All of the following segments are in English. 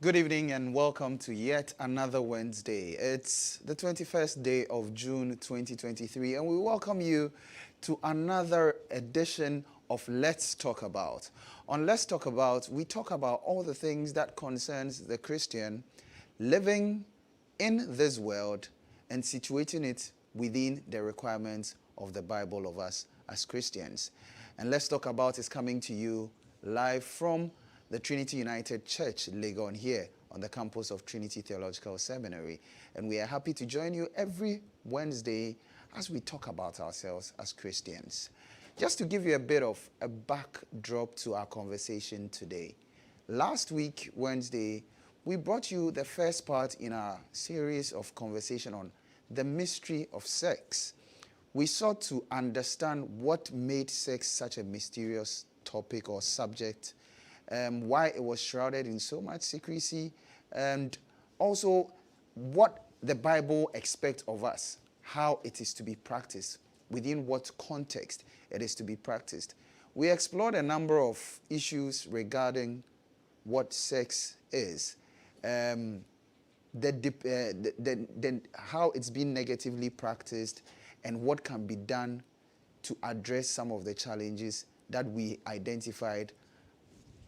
Good evening and welcome to yet another Wednesday. It's the 21st day of June 2023 and we welcome you to another edition of Let's Talk About. On Let's Talk About, we talk about all the things that concerns the Christian living in this world and situating it within the requirements of the Bible of us as Christians. And Let's Talk About is coming to you live from the Trinity United Church, Legon, here on the campus of Trinity Theological Seminary. And we are happy to join you every Wednesday as we talk about ourselves as Christians. Just to give you a bit of a backdrop to our conversation today. Last week, Wednesday, we brought you the first part in our series of conversation on the mystery of sex. We sought to understand what made sex such a mysterious topic or subject, why it was shrouded in so much secrecy, and also what the Bible expects of us, how it is to be practiced, within what context it is to be practiced. We explored a number of issues regarding what sex is, how it's been negatively practiced, and what can be done to address some of the challenges that we identified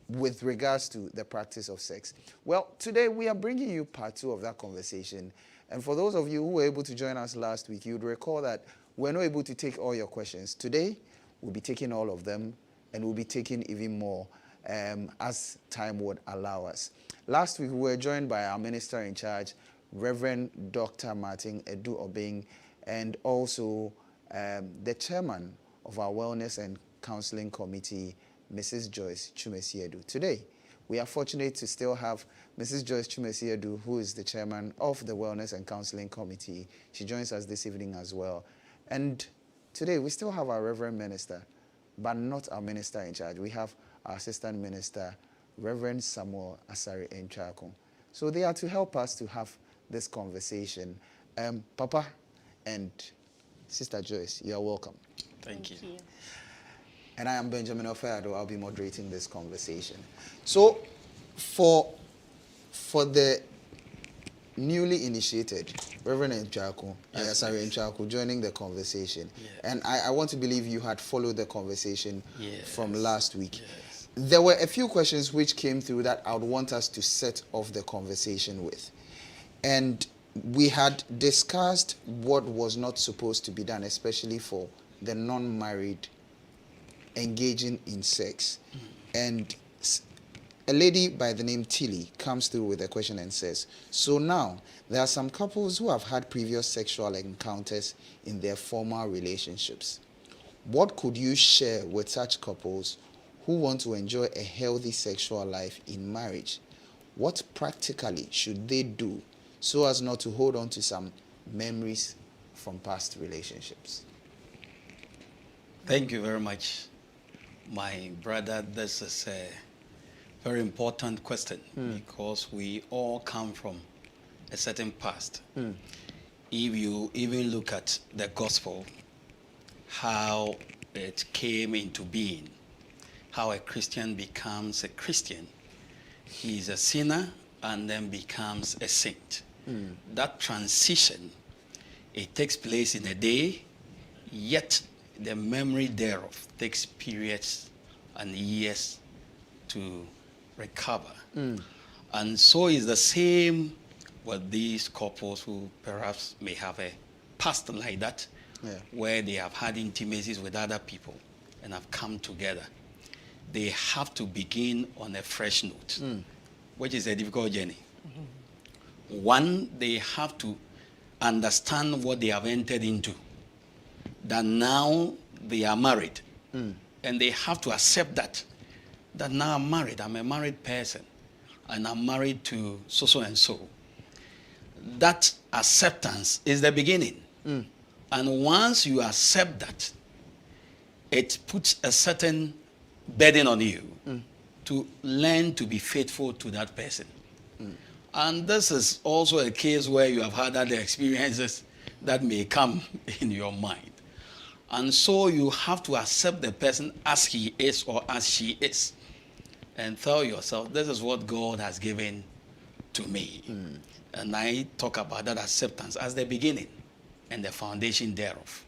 with regards to the practice of sex. Well, today we are bringing you part 2 of that conversation. And for those of you who were able to join us last week, you'd recall that we're not able to take all your questions. Today, we'll be taking all of them, and we'll be taking even more as time would allow us. Last week, we were joined by our minister in charge, Reverend Dr. Martin Edu Obeng, and also the chairman of our Wellness and Counseling Committee, Mrs. Joyce Chumesiedu. Today, we are fortunate to still have Mrs. Joyce Chumesiedu, who is the chairman of the Wellness and Counseling Committee. She joins us this evening as well. And today, we still have our Reverend Minister, but not our minister in charge. We have our assistant minister, Reverend Samuel Asari Enchakon. So they are to help us to have this conversation. Papa and Sister Joyce, you are welcome. Thank you. And I am Benjamin Ofeado. I'll be moderating this conversation. So, for the newly initiated, Reverend Enchakon, Enchakon, joining the conversation. Yes. And I want to believe you had followed the conversation from last week. Yes. There were a few questions which came through that I would want us to set off the conversation with. And we had discussed what was not supposed to be done, especially for the non-married engaging in sex. And a lady by the name Tilly comes through with a question and says, so now there are some couples who have had previous sexual encounters in their former relationships. What could you share with such couples who want to enjoy a healthy sexual life in marriage? What practically should they do so as not to hold on to some memories from past relationships? Thank you very much, my brother. This is a very important question because we all come from a certain past. If you even look at the gospel, how it came into being, how a Christian becomes a Christian. He's a sinner and then becomes a saint. That transition, it takes place in a day, yet the memory thereof takes periods and years to recover. And so is the same with these couples who perhaps may have a past like that, where they have had intimacies with other people and have come together. They have to begin on a fresh note, which is a difficult journey. One, they have to understand what they have entered into, that now they are married. And they have to accept that now I'm married, I'm a married person, and I'm married to so and so. That acceptance is the beginning. And once you accept that, it puts a certain burden on you to learn to be faithful to that person. And this is also a case where you have had other experiences that may come in your mind. And so you have to accept the person as he is or as she is. And tell yourself, this is what God has given to me. And I talk about that acceptance as the beginning and the foundation thereof.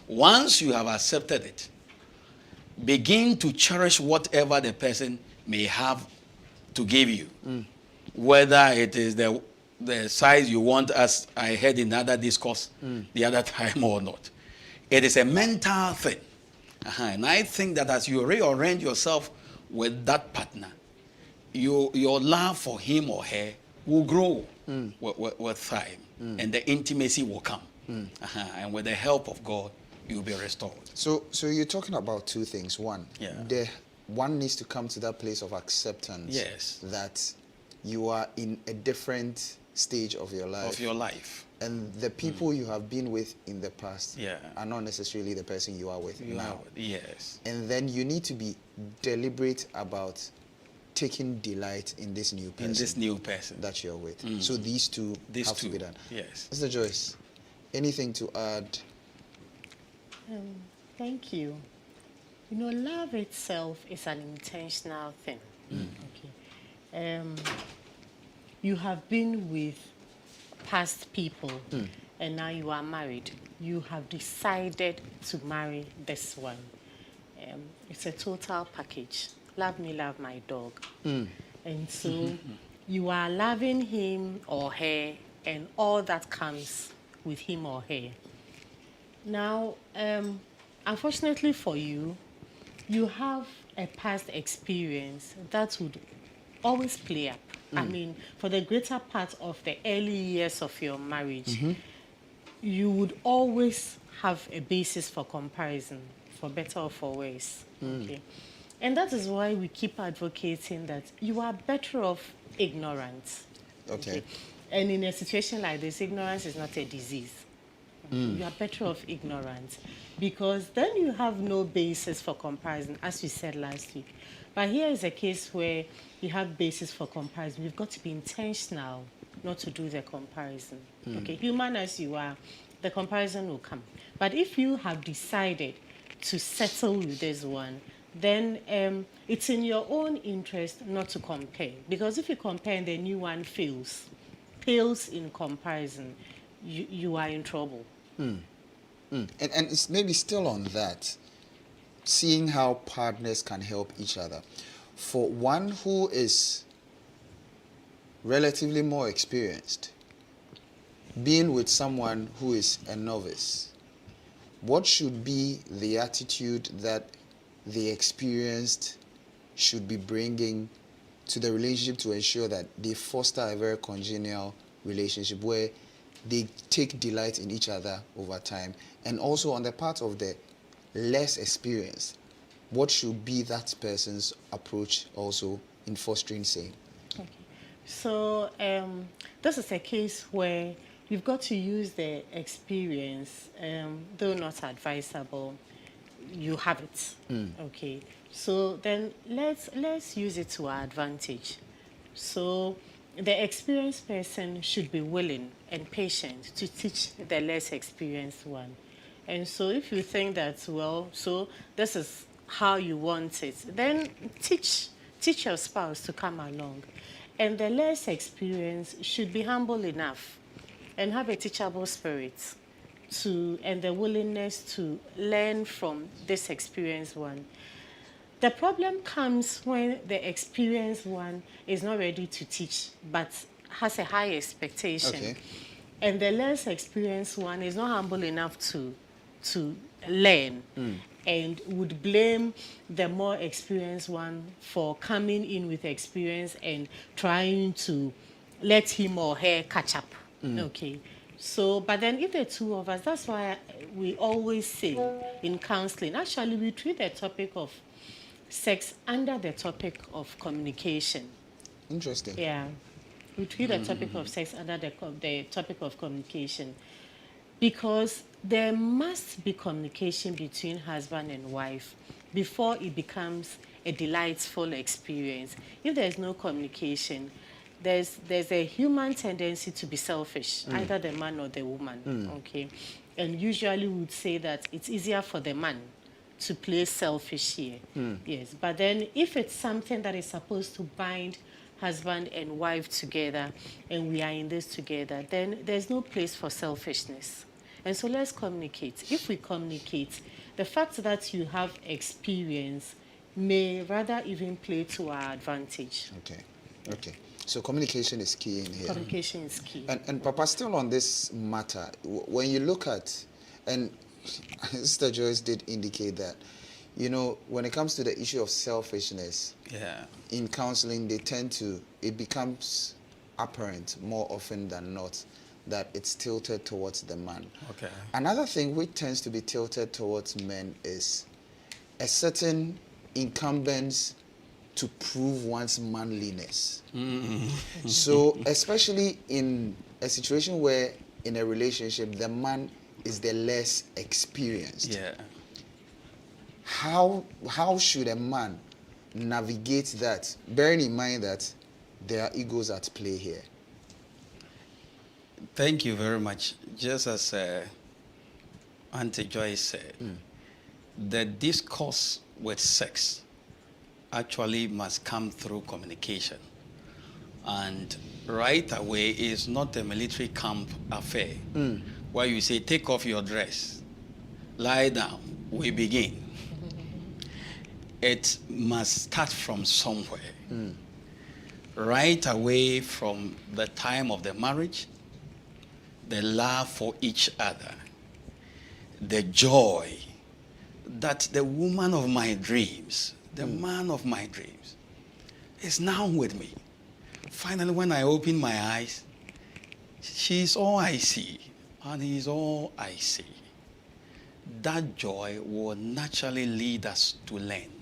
Once you have accepted it, begin to cherish whatever the person may have to give you. Whether it is the size you want, as I heard in other discourse the other time, or not. It is a mental thing. And I think that as you rearrange yourself with that partner, your love for him or her will grow with time, and the intimacy will come. And with the help of God, you'll be restored. So you're talking about two things. One, Yeah. one needs to come to that place of acceptance. Yes. That you are in a different stage of your life. Of your life. And the people you have been with in the past Yeah. are not necessarily the person you are with now. Yes. And then you need to be deliberate about taking delight in this new person. In this new person. That you're with. So these two have to be done. Yes. Mr. Joyce, anything to add? Thank you. You know, love itself is an intentional thing. Okay. You have been with past people, and now you are married. You have decided to marry this one. It's a total package. Love me, love my dog. And so you are loving him or her and all that comes with him or her. Now, unfortunately for you, you have a past experience that would always play up. I mean, for the greater part of the early years of your marriage, you would always have a basis for comparison, for better or for worse. Okay. And that is why we keep advocating that you are better off ignorant. Okay. And in a situation like this, ignorance is not a disease. You are better off ignorant, because then you have no basis for comparison, as we said last week. But here is a case where you have basis for comparison. You've got to be intentional not to do the comparison. Okay, human as you are, the comparison will come. But if you have decided to settle with this one, then it's in your own interest not to compare. Because if you compare and the new one pales in comparison, you are in trouble. And it's maybe still on that, seeing how partners can help each other. For one who is relatively more experienced, being with someone who is a novice, what should be the attitude that the experienced should be bringing to the relationship to ensure that they foster a very congenial relationship where they take delight in each other over time? And also on the part of the less experienced, what should be that person's approach also in fostering same? Okay. So this is a case where you've got to use the experience, though not advisable. You have it. Okay. So then let's use it to our advantage. So the experienced person should be willing and patient to teach the less experienced one. And so if you think that, well, so this is how you want it, then teach your spouse to come along. And the less experienced should be humble enough and have a teachable spirit and the willingness to learn from this experienced one. The problem comes when the experienced one is not ready to teach, but has a high expectation. Okay. And the less experienced one is not humble enough to learn and would blame the more experienced one for coming in with experience and trying to let him or her catch up. Okay. So, but then if the two of us, that's why we always say in counseling, actually we treat the topic of sex under the topic of communication. Interesting. Yeah. We treat the topic of sex under the topic of communication, because there must be communication between husband and wife before it becomes a delightful experience. If there's no communication, there's a human tendency to be selfish, either the man or the woman, okay? And usually we would say that it's easier for the man to play selfish here. Yes, but then if it's something that is supposed to bind husband and wife together and we are in this together, then there's no place for selfishness. And so let's communicate. If we communicate, the fact that you have experience may rather even play to our advantage. Okay. Okay. So communication is key in here. Communication is key. And Papa, still on this matter, when you look at, and Sister Joyce did indicate that, you know, when it comes to the issue of selfishness, in counseling, it becomes apparent more often than not that it's tilted towards the man. Okay. Another thing which tends to be tilted towards men is a certain incumbence to prove one's manliness. So especially in a situation where in a relationship the man is the less experienced. Yeah. How should a man navigate that, bearing in mind that there are egos at play here? Thank you very much. Just as Auntie Joyce said, the discourse with sex actually must come through communication. And right away is not a military camp affair where you say, take off your dress, lie down, we begin. It must start from somewhere. Right away from the time of the marriage, the love for each other, the joy that the woman of my dreams, the man of my dreams, is now with me. Finally, when I open my eyes, she's all I see, and he's all I see. That joy will naturally lead us to learn.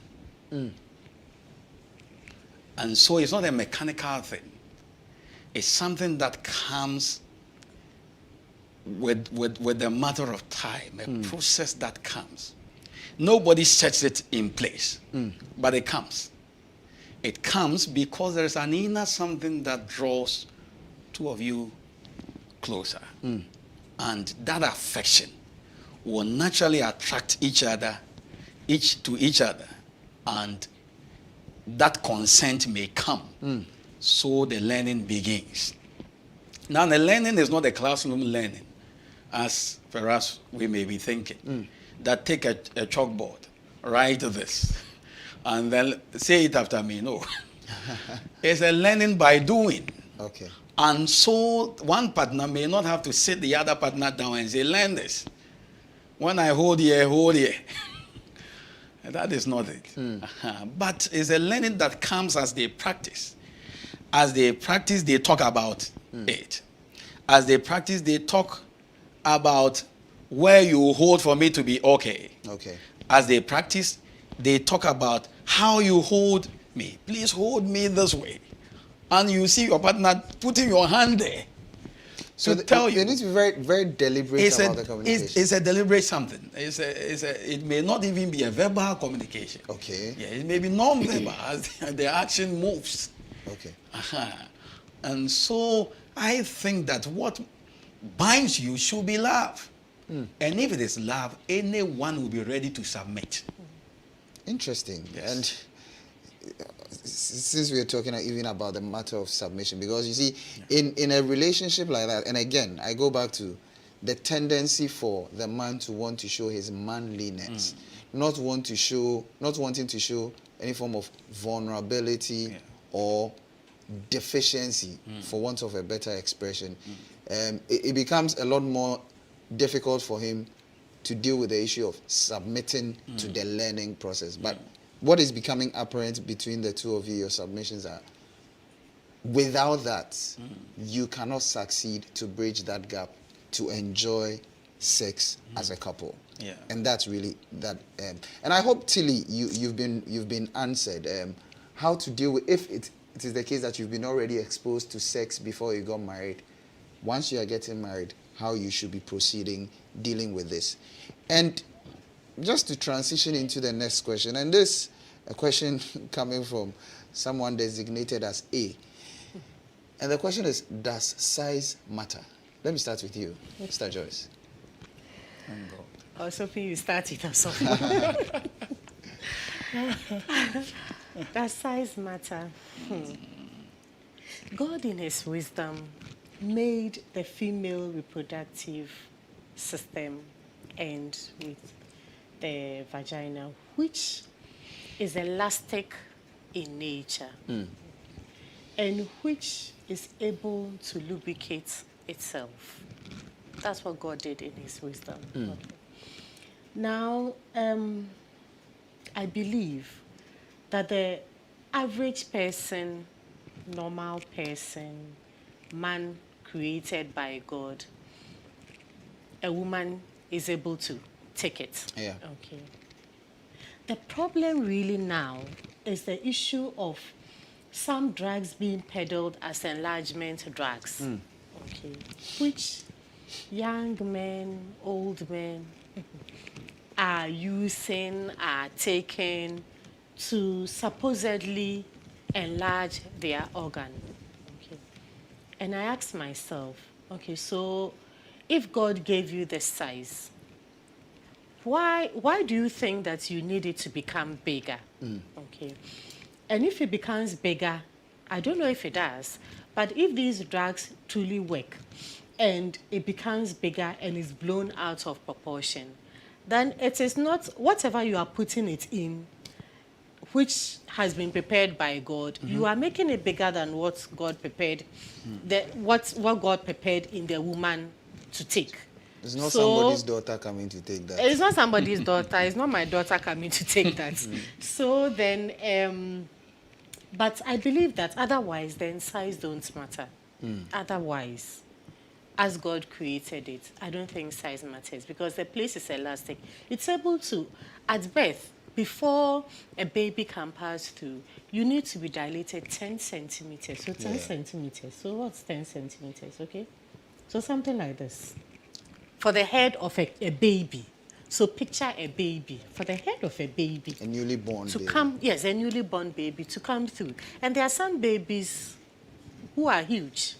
And so it's not a mechanical thing. It's something that comes with the matter of time, a process that comes. Nobody sets it in place, but it comes. It comes because there's an inner something that draws two of you closer. And that affection will naturally attract each other, each to each other. And that consent may come. So the learning begins. Now, the learning is not a classroom learning, as perhaps we may be thinking. That take a chalkboard, write this, and then say it after me. No. It's a learning by doing. Okay. And so one partner may not have to sit the other partner down and say, learn this. When I hold here, hold here. That is not it. But it's a learning that comes as they practice. As they practice, they talk about it. As they practice, they talk about where you hold for me to be okay. Okay. As they practice, they talk about how you hold me. Please hold me this way. And you see your partner putting your hand there. So you need to be very, very deliberate about the communication. It's a deliberate something. It may not even be a verbal communication. Okay. Yeah, it may be non-verbal as the action moves. Okay. And so I think that what binds you should be love. And if it is love, anyone will be ready to submit. Interesting. Yes. And since we're talking even about the matter of submission, because you see, in a relationship like that, and again, I go back to the tendency for the man to want to show his manliness, not wanting to show any form of vulnerability or deficiency, for want of a better expression. It becomes a lot more difficult for him to deal with the issue of submitting to the learning process. But what is becoming apparent between the two of you, your submissions are, without that, you cannot succeed to bridge that gap to enjoy sex as a couple. Yeah. And that's really that. And I hope, Tilly, you've been answered how to deal with, if it is the case that you've been already exposed to sex before you got married. Once you are getting married, how you should be proceeding, dealing with this. And just to transition into the next question, and this a question coming from someone designated as A. And the question is, does size matter? Let me start with you, Mr. Joyce. I was hoping you started us off. Does size matter? God in his wisdom made the female reproductive system end with the vagina, which is elastic in nature and which is able to lubricate itself. That's what God did in his wisdom. Okay. Now, I believe that the average person, normal person, man created by God, a woman is able to take it. Yeah. Okay. The problem really now is the issue of some drugs being peddled as enlargement drugs. Okay. Which young men, old men are using, are taking to supposedly enlarge their organ. Okay. And I asked myself, okay, so if God gave you the size, why do you think that you need it to become bigger? Okay. And if it becomes bigger, I don't know if it does, but if these drugs truly work and it becomes bigger and is blown out of proportion, then it is not whatever you are putting it in, which has been prepared by God, you are making it bigger than what God prepared, what God prepared in the woman to take. It's not somebody's daughter coming to take that. It's not somebody's daughter. It's not my daughter coming to take that. So then, but I believe that otherwise, then size don't matter. Otherwise, as God created it, I don't think size matters because the place is elastic. It's able to, at birth, before a baby can pass through, you need to be dilated 10 centimeters. So 10 centimeters. So what's 10 centimeters, okay? So something like this. For the head of a baby. So picture a baby. For the head of a baby. A newly born to baby. come, yes, a newly born baby to come through. And there are some babies who are huge.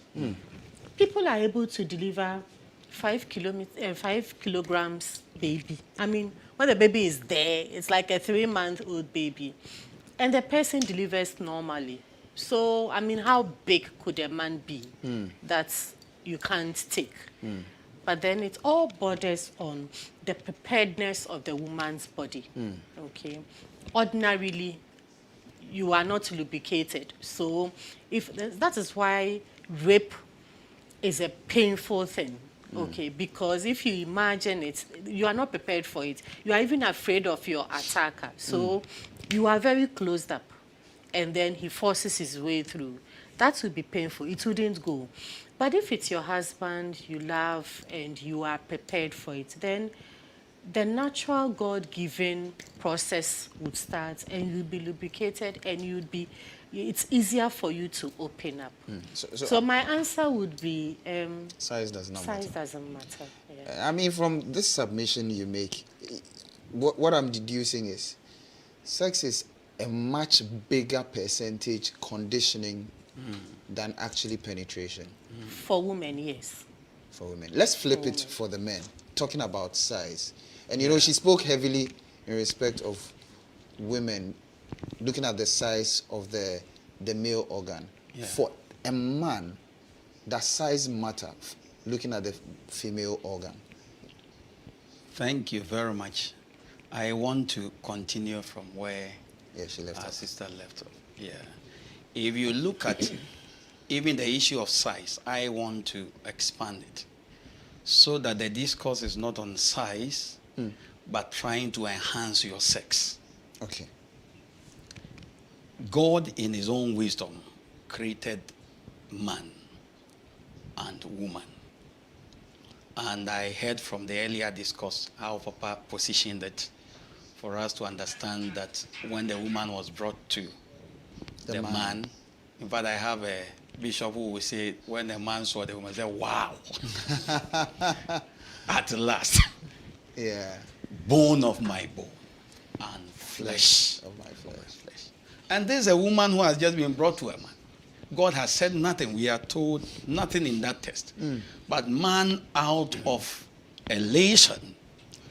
People are able to deliver 5 kilograms baby. I mean, when the baby is there, it's like a 3-month-old baby. And the person delivers normally. So, I mean, how big could a man be that you can't take? But then it all borders on the preparedness of the woman's body. Okay. Ordinarily, you are not lubricated. So if that is why rape is a painful thing. Okay, because if you imagine it, you are not prepared for it. You are even afraid of your attacker. So you are very closed up. And then he forces his way through. That would be painful. It wouldn't go. But if it's your husband you love and you are prepared for it, then the natural God-given process would start and you'll be lubricated and it's easier for you to open up. So my answer would be size does not matter. Size doesn't matter. Yeah. I mean, from this submission you make, what I'm deducing is sex is a much bigger percentage conditioning than actually penetration. For women, yes. For women. Let's flip it for the men, talking about size. And you know, she spoke heavily in respect of women, looking at the size of the male organ. Yeah. For a man, does size matter, looking at the female organ? Thank you very much. I want to continue from where she left our off. sister left off. Yeah. If you look at even the issue of size, I want to expand it so that the discourse is not on size, but trying to enhance your sex. Okay. God, in his own wisdom, created man and woman. And I heard from the earlier discourse how Papa positioned it for us to understand that when the woman was brought to the man, in fact, I have a bishop who will say, when the man saw the woman, say, wow, at last. Yeah. Bone of my bone and flesh of my flesh. And there's a woman who has just been brought to a man. God has said nothing. We are told nothing in that text. But man, out of elation,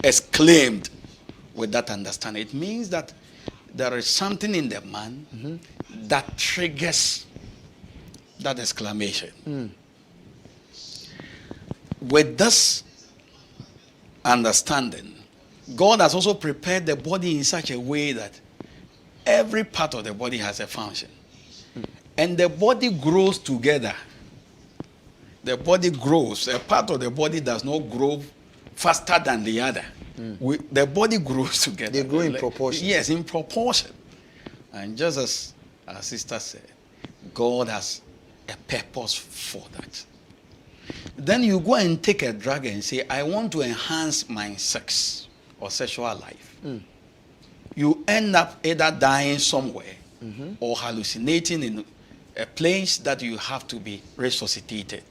exclaimed with that understanding. It means that there is something in the man that triggers that exclamation. With this understanding, God has also prepared the body in such a way that every part of the body has a function. And the body grows together. The body grows. A part of the body does not grow faster than the other. The body grows together. They grow in proportion. Yes, in proportion. And just as our sister said, God has a purpose for that. Then you go and take a drug and say, I want to enhance my sex or sexual life. You end up either dying somewhere or hallucinating in a place that you have to be resuscitated.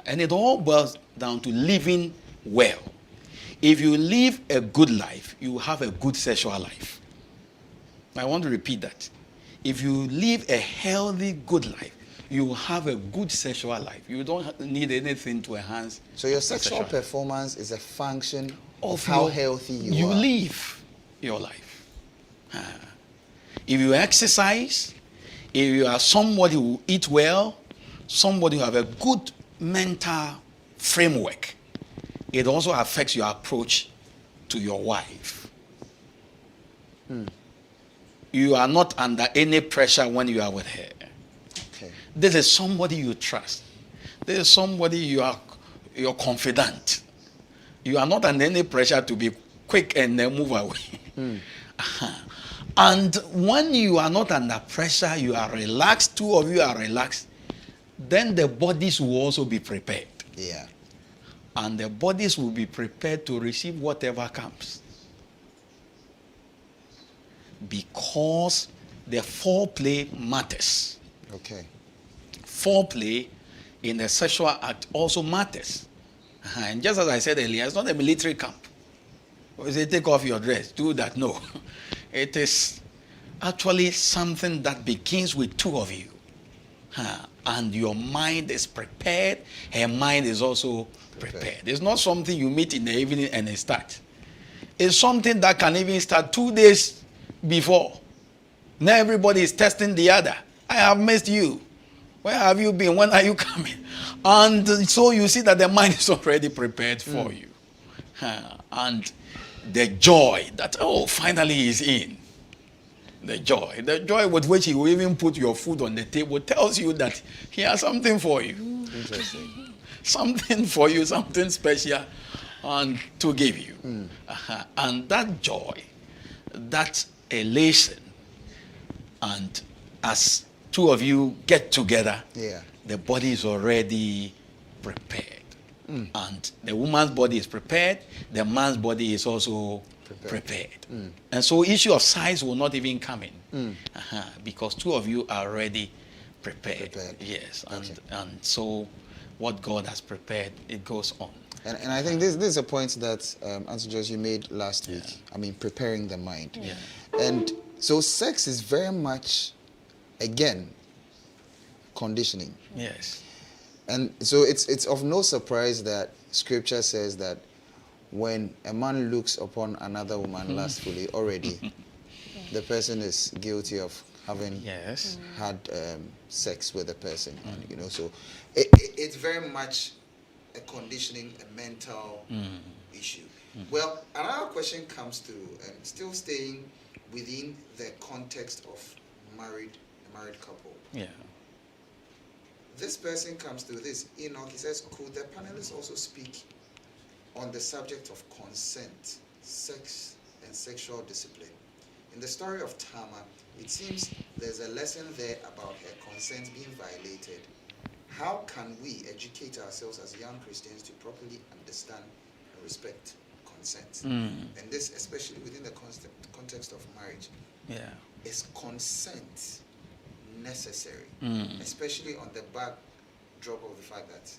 And it all boils down to living well. If you live a good life, you have a good sexual life. I want to repeat that. If you live a healthy, good life, you have a good sexual life. You don't need anything to enhance. So your sexual performance is a function of your- how healthy you are. live your life. If you exercise, if you are somebody who eat well, somebody who have a good mental framework, it also affects your approach to your wife. You are not under any pressure when you are with her. Okay. This is somebody you trust. This is somebody you're confident. You are not under any pressure to be quick and then move away. And when you are not under pressure, you are relaxed, two of you are relaxed, then the bodies will also be prepared. Yeah. And the bodies will be prepared to receive whatever comes. Because the foreplay matters. Okay. Foreplay in the sexual act also matters. And just as I said earlier, it's not a military camp. Or say, take off your dress, do that. No. It is actually something that begins with two of you. And your mind is prepared, her mind is also prepared. It's not something you meet in the evening and it starts. It's something that can even start 2 days before. Now everybody is testing the other. I have missed you. Where have you been? When are you coming? And so you see that the mind is already prepared for you. And the joy that, finally he's in. The joy with which he will even put your food on the table tells you that he has something for you. Interesting. Something for you, something special and to give you. And that joy, that elation, and as two of you get together, the body is already prepared. And the woman's body is prepared, the man's body is also prepared. And so issue of size will not even come in. Because two of you are already prepared. Yes. And so what God has prepared, it goes on. And I think this is a point that Auntie Joyce, you made last week. I mean, preparing the mind. And so sex is very much, again, conditioning. Yes. And so it's of no surprise that Scripture says that when a man looks upon another woman lustfully, already the person is guilty of having had sex with the person. And, so it's very much a conditioning, a mental issue. Well, another question comes through, and still staying within the context of a married couple. This person comes through this. Enoch, he says, could the panelists also speak on the subject of consent, sex, and sexual discipline? In the story of Tamar, it seems there's a lesson there about her consent being violated. How can we educate ourselves as young Christians to properly understand and respect consent? And this, especially within the context of marriage. Is consent necessary? Especially on the backdrop of the fact that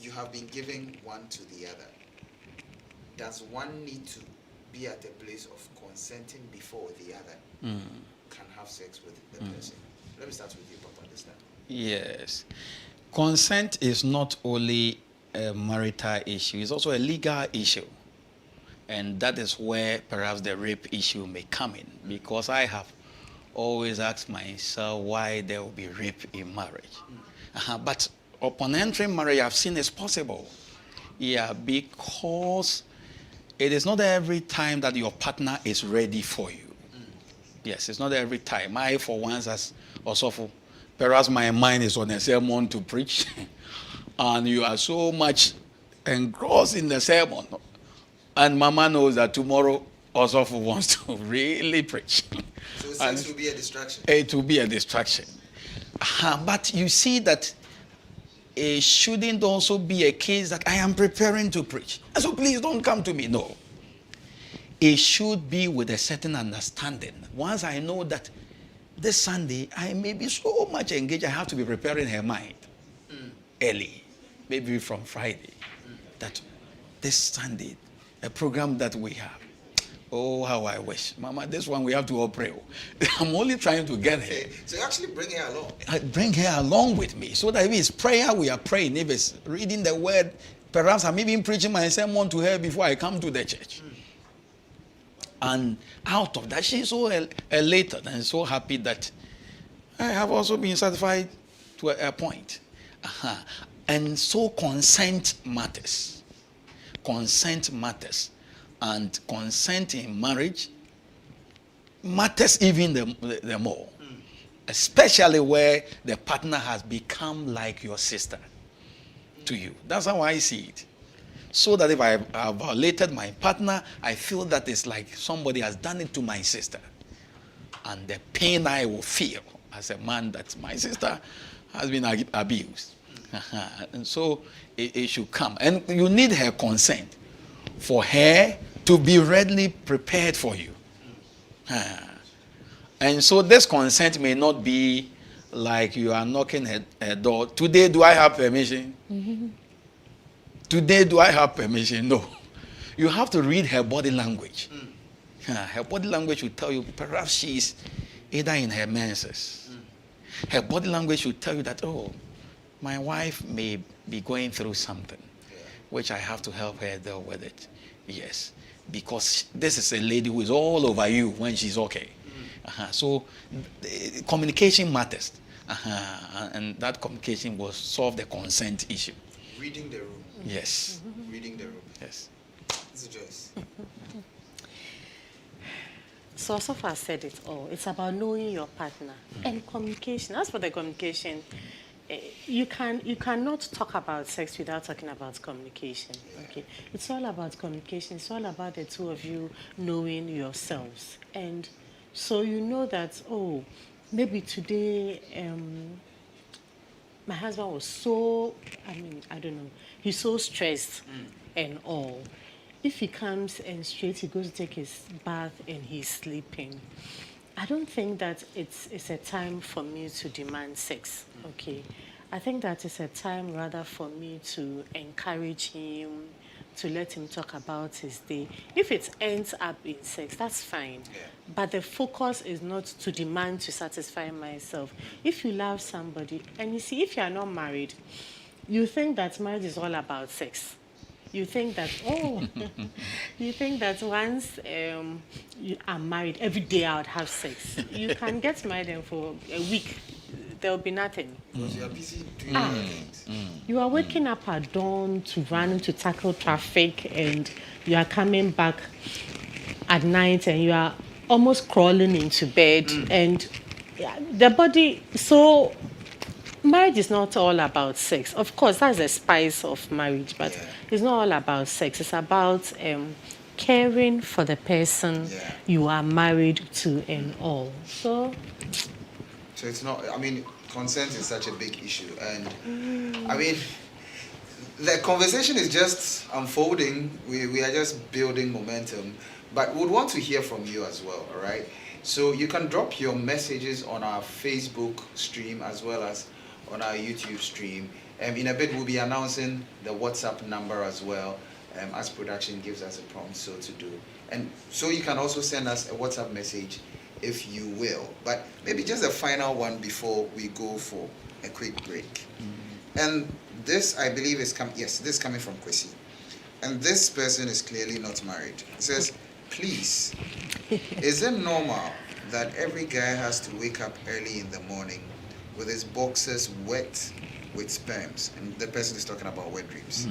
you have been giving one to the other. Does one need to be at a place of consenting before the other can have sex with the person? Let me start with you, Papa, this time. Yes. Consent is not only a marital issue, it's also a legal issue. And that is where perhaps the rape issue may come in. Because I have always ask myself why there will be rape in marriage. But upon entering marriage, I've seen it's possible. Yeah, because it is not every time that your partner is ready for you. Yes, it's not every time. I, for once, as also, perhaps my mind is on a sermon to preach, and you are so much engrossed in the sermon, and Mama knows that tomorrow also wants to really preach. So sex will be a distraction. It will be a distraction. But you see that it shouldn't also be a case that I am preparing to preach, so please don't come to me. No. It should be with a certain understanding. Once I know that this Sunday I may be so much engaged, I have to be preparing her mind early, maybe from Friday, that this Sunday, a program that we have. Oh, how I wish. Mama, this one we have to all pray. I'm only trying to get her. So you actually bring her along? I bring her along with me. So that if it's prayer, we are praying. If it's reading the word, perhaps I'm even preaching my sermon to her before I come to the church. And out of that, she's so elated and so happy that I have also been satisfied to a point. And so consent matters. Consent matters. And consent in marriage matters even the more. Especially where the partner has become like your sister to you. That's how I see it. So that if I have violated my partner, I feel that it's like somebody has done it to my sister. And the pain I will feel as a man that my sister has been abused. And so it should come. And you need her consent for her to be readily prepared for you. And so this consent may not be like you are knocking her door. Today, do I have permission? Today, do I have permission? No. You have to read her body language. Her body language will tell you perhaps she is either in her menses. Her body language will tell you that, oh, my wife may be going through something, which I have to help her deal with it. Yes. Because this is a lady who is all over you when she's okay. So communication matters. And that communication will solve the consent issue. Reading the room. Yes. Reading the room. Yes. It's a choice. So far said it all. It's about knowing your partner and communication. As for the communication, you cannot talk about sex without talking about communication. Okay, it's all about communication. It's all about the two of you knowing yourselves, and so you know that, oh, maybe today my husband was so, I don't know, he's so stressed and all. If he comes and straight he goes to take his bath and he's sleeping, I don't think that it's a time for me to demand sex, okay? I think that it's a time rather for me to encourage him, to let him talk about his day. If it ends up in sex, that's fine. Yeah. But the focus is not to demand to satisfy myself. If you love somebody, and you see, if you are not married, you think that marriage is all about sex. You think that, you think that once you are married, every day I would have sex. You can get married and for a week, there will be nothing. Because you are busy doing other things. You are waking up at dawn to run to tackle traffic, and you are coming back at night and you are almost crawling into bed. And the body, so marriage is not all about sex. Of course, that's the spice of marriage, but it's not all about sex. It's about caring for the person you are married to and all. So it's not, consent is such a big issue. And, the conversation is just unfolding. We are just building momentum. But we'd want to hear from you as well, all right? So you can drop your messages on our Facebook stream as well as on our YouTube stream. In a bit, we'll be announcing the WhatsApp number as well, as production gives us a prompt so to do. And so you can also send us a WhatsApp message if you will. But maybe just a final one before we go for a quick break. And this, I believe, is this is coming from Kwesi. And this person is clearly not married. It says, please, is it normal that every guy has to wake up early in the morning with his boxers wet with sperms, and the person is talking about wet dreams.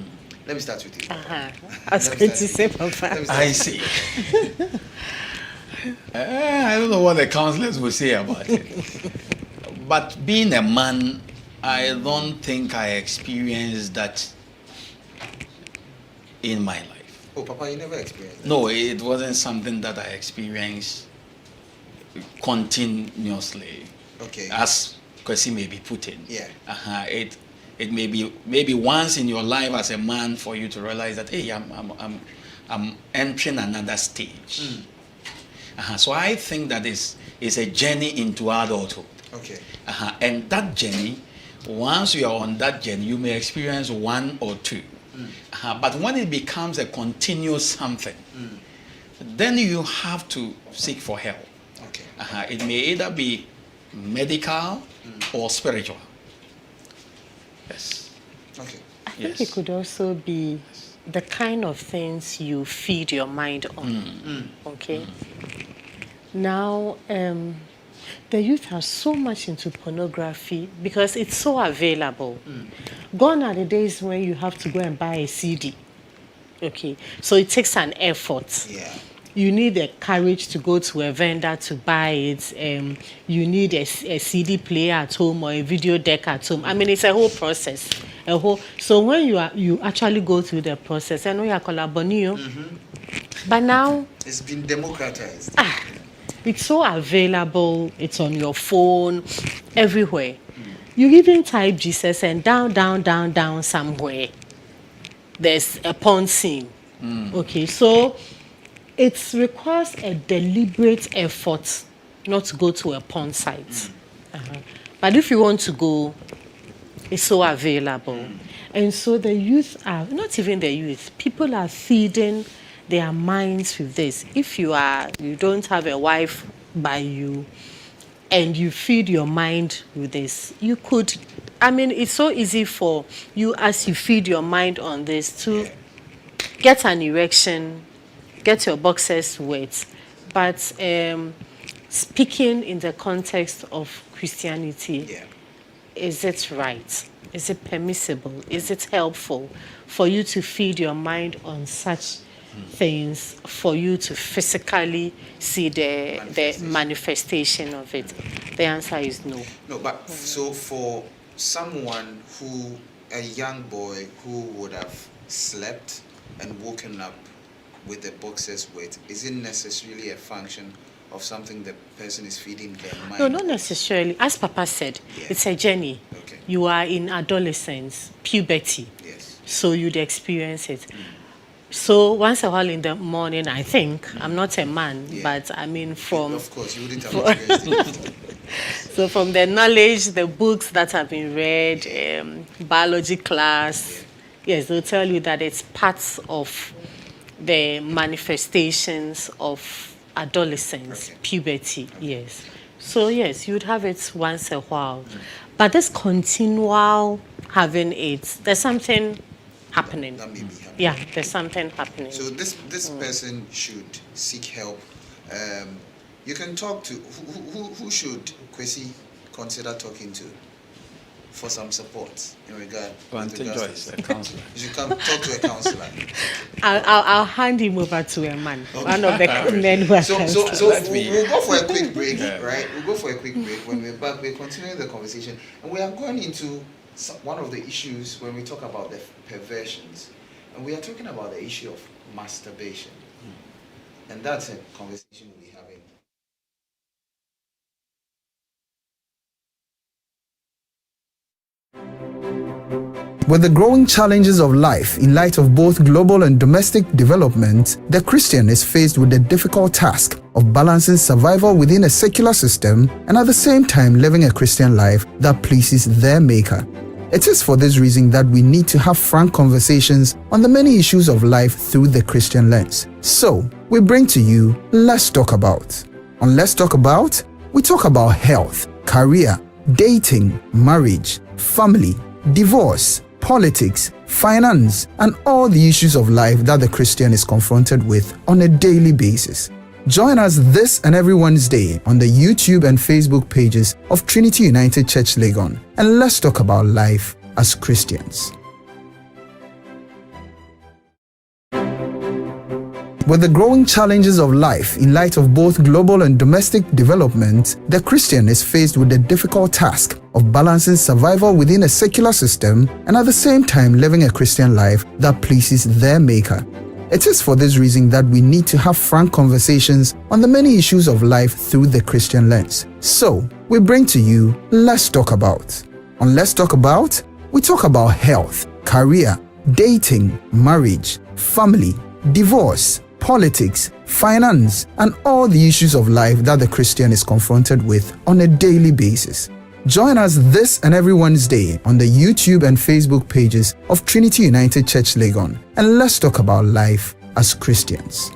Let me start with you. I was going to say, Papa. I see. I don't know what the counselors will say about it. But being a man, I don't think I experienced that in my life. Oh, Papa, you never experienced that? No, it wasn't something that I experienced continuously. Okay. As Kwesi may be put in. Yeah. It may be maybe once in your life as a man for you to realize that, hey, I'm entering another stage. So I think that is a journey into adulthood. Okay. And that journey, once you are on that journey, you may experience one or two. But when it becomes a continuous something, then you have to seek for help. Okay. It may either be medical or spiritual. Yes. Okay. I think it could also be the kind of things you feed your mind on. Okay. Now, the youth are so much into pornography because it's so available. Gone are the days when you have to go and buy a CD. Okay. So it takes an effort. Yeah. You need the courage to go to a vendor to buy it. You need a CD player at home or a video deck at home. I mean, it's a whole process. So when you actually go through the process, I know you are collaborating. But now it's been democratized. It's so available. It's on your phone, everywhere. You even type Jesus and down somewhere, there's a porn scene. Okay, so it requires a deliberate effort not to go to a porn site. But if you want to go, it's so available. And so the youth are, not even the youth, people are feeding their minds with this. If you don't have a wife by you and you feed your mind with this, you could, I mean, it's so easy for you as you feed your mind on this to get an erection, get your boxers wet. But speaking in the context of Christianity, is it right? Is it permissible? Is it helpful for you to feed your mind on such things, for you to physically see the manifestation of it? The answer is no. No, but so for someone a young boy who would have slept and woken up with the boxers wet, is it necessarily a function of something the person is feeding their mind? No, not necessarily. As Papa said, it's a journey. Okay. You are in adolescence, puberty. Yes. So you'd experience it. So once a while in the morning, I think, I'm not a man, but I mean from... Of course, you wouldn't have experienced it. So from the knowledge, the books that have been read, biology class, yes, they'll tell you that it's parts of the manifestations of adolescence, puberty, yes. So yes, you'd have it once a while. But this continual having it, there's something happening. That may be happening. Yeah, there's something happening. So this person should seek help. You can talk to, who should Kwesi consider talking to for some support in regard to Joyce, a counselor. You should come talk to a counselor. I'll hand him over to a man, one of the men who are So we'll go for a quick break, right? We'll go for a quick break. When we're back, we're continuing the conversation. And we are going into one of the issues when we talk about the perversions. And we are talking about the issue of masturbation. And that's a conversation we'll be having. With the growing challenges of life in light of both global and domestic development, the Christian is faced with the difficult task of balancing survival within a secular system and at the same time living a Christian life that pleases their Maker. It is for this reason that we need to have frank conversations on the many issues of life through the Christian lens. So, we bring to you Let's Talk About. On Let's Talk About, we talk about health, career, dating, marriage, family, divorce, politics, finance, and all the issues of life that the Christian is confronted with on a daily basis. Join us this and every Wednesday on the YouTube and Facebook pages of Trinity United Church Legon, and let's talk about life as Christians. With the growing challenges of life in light of both global and domestic development, the Christian is faced with the difficult task of balancing survival within a secular system and at the same time living a Christian life that pleases their Maker. It is for this reason that we need to have frank conversations on the many issues of life through the Christian lens. So, we bring to you Let's Talk About. On Let's Talk About, we talk about health, career, dating, marriage, family, divorce, politics, finance, and all the issues of life that the Christian is confronted with on a daily basis. Join us this and every Wednesday on the YouTube and Facebook pages of Trinity United Church Legon, and let's talk about life as Christians.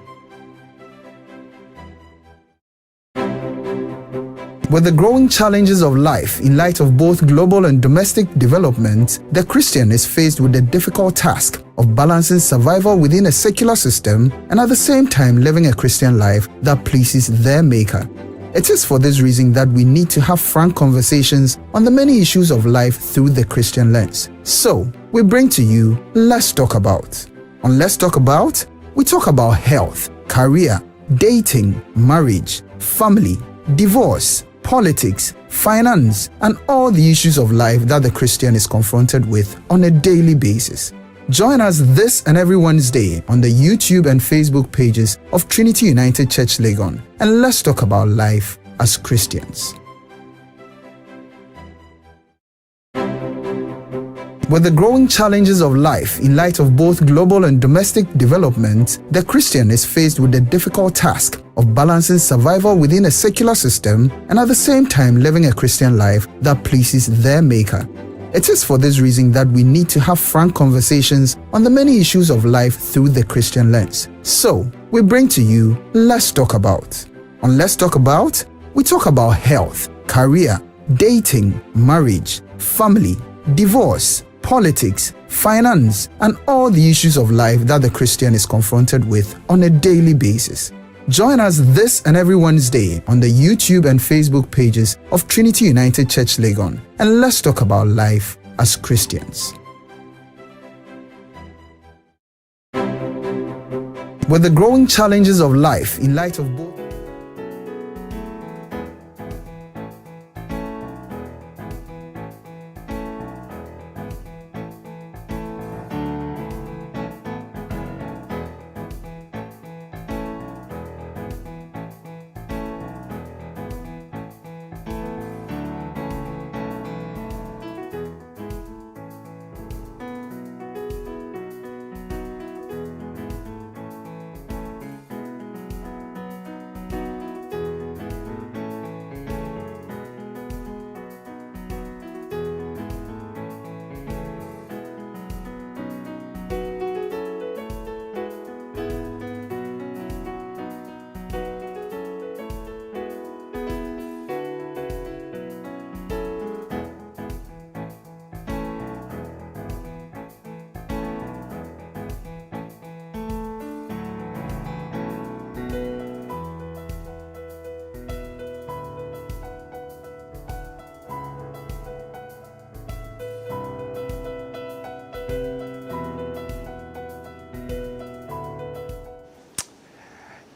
With the growing challenges of life in light of both global and domestic development, the Christian is faced with the difficult task of balancing survival within a secular system and at the same time living a Christian life that pleases their Maker. It is for this reason that we need to have frank conversations on the many issues of life through the Christian lens. So, we bring to you Let's Talk About. On Let's Talk About, we talk about health, career, dating, marriage, family, divorce, politics, finance, and all the issues of life that the Christian is confronted with on a daily basis. Join us this and every Wednesday on the YouTube and Facebook pages of Trinity United Church Legon, and let's talk about life as Christians. With the growing challenges of life in light of both global and domestic development, the Christian is faced with the difficult task of balancing survival within a secular system and at the same time living a Christian life that pleases their Maker. It is for this reason that we need to have frank conversations on the many issues of life through the Christian lens. So, we bring to you Let's Talk About. On Let's Talk About, we talk about health, career, dating, marriage, family, divorce, politics, finance, and all the issues of life that the Christian is confronted with on a daily basis. Join us this and every Wednesday on the YouTube and Facebook pages of Trinity United Church Legon, and let's talk about life as Christians. With the growing challenges of life in light of both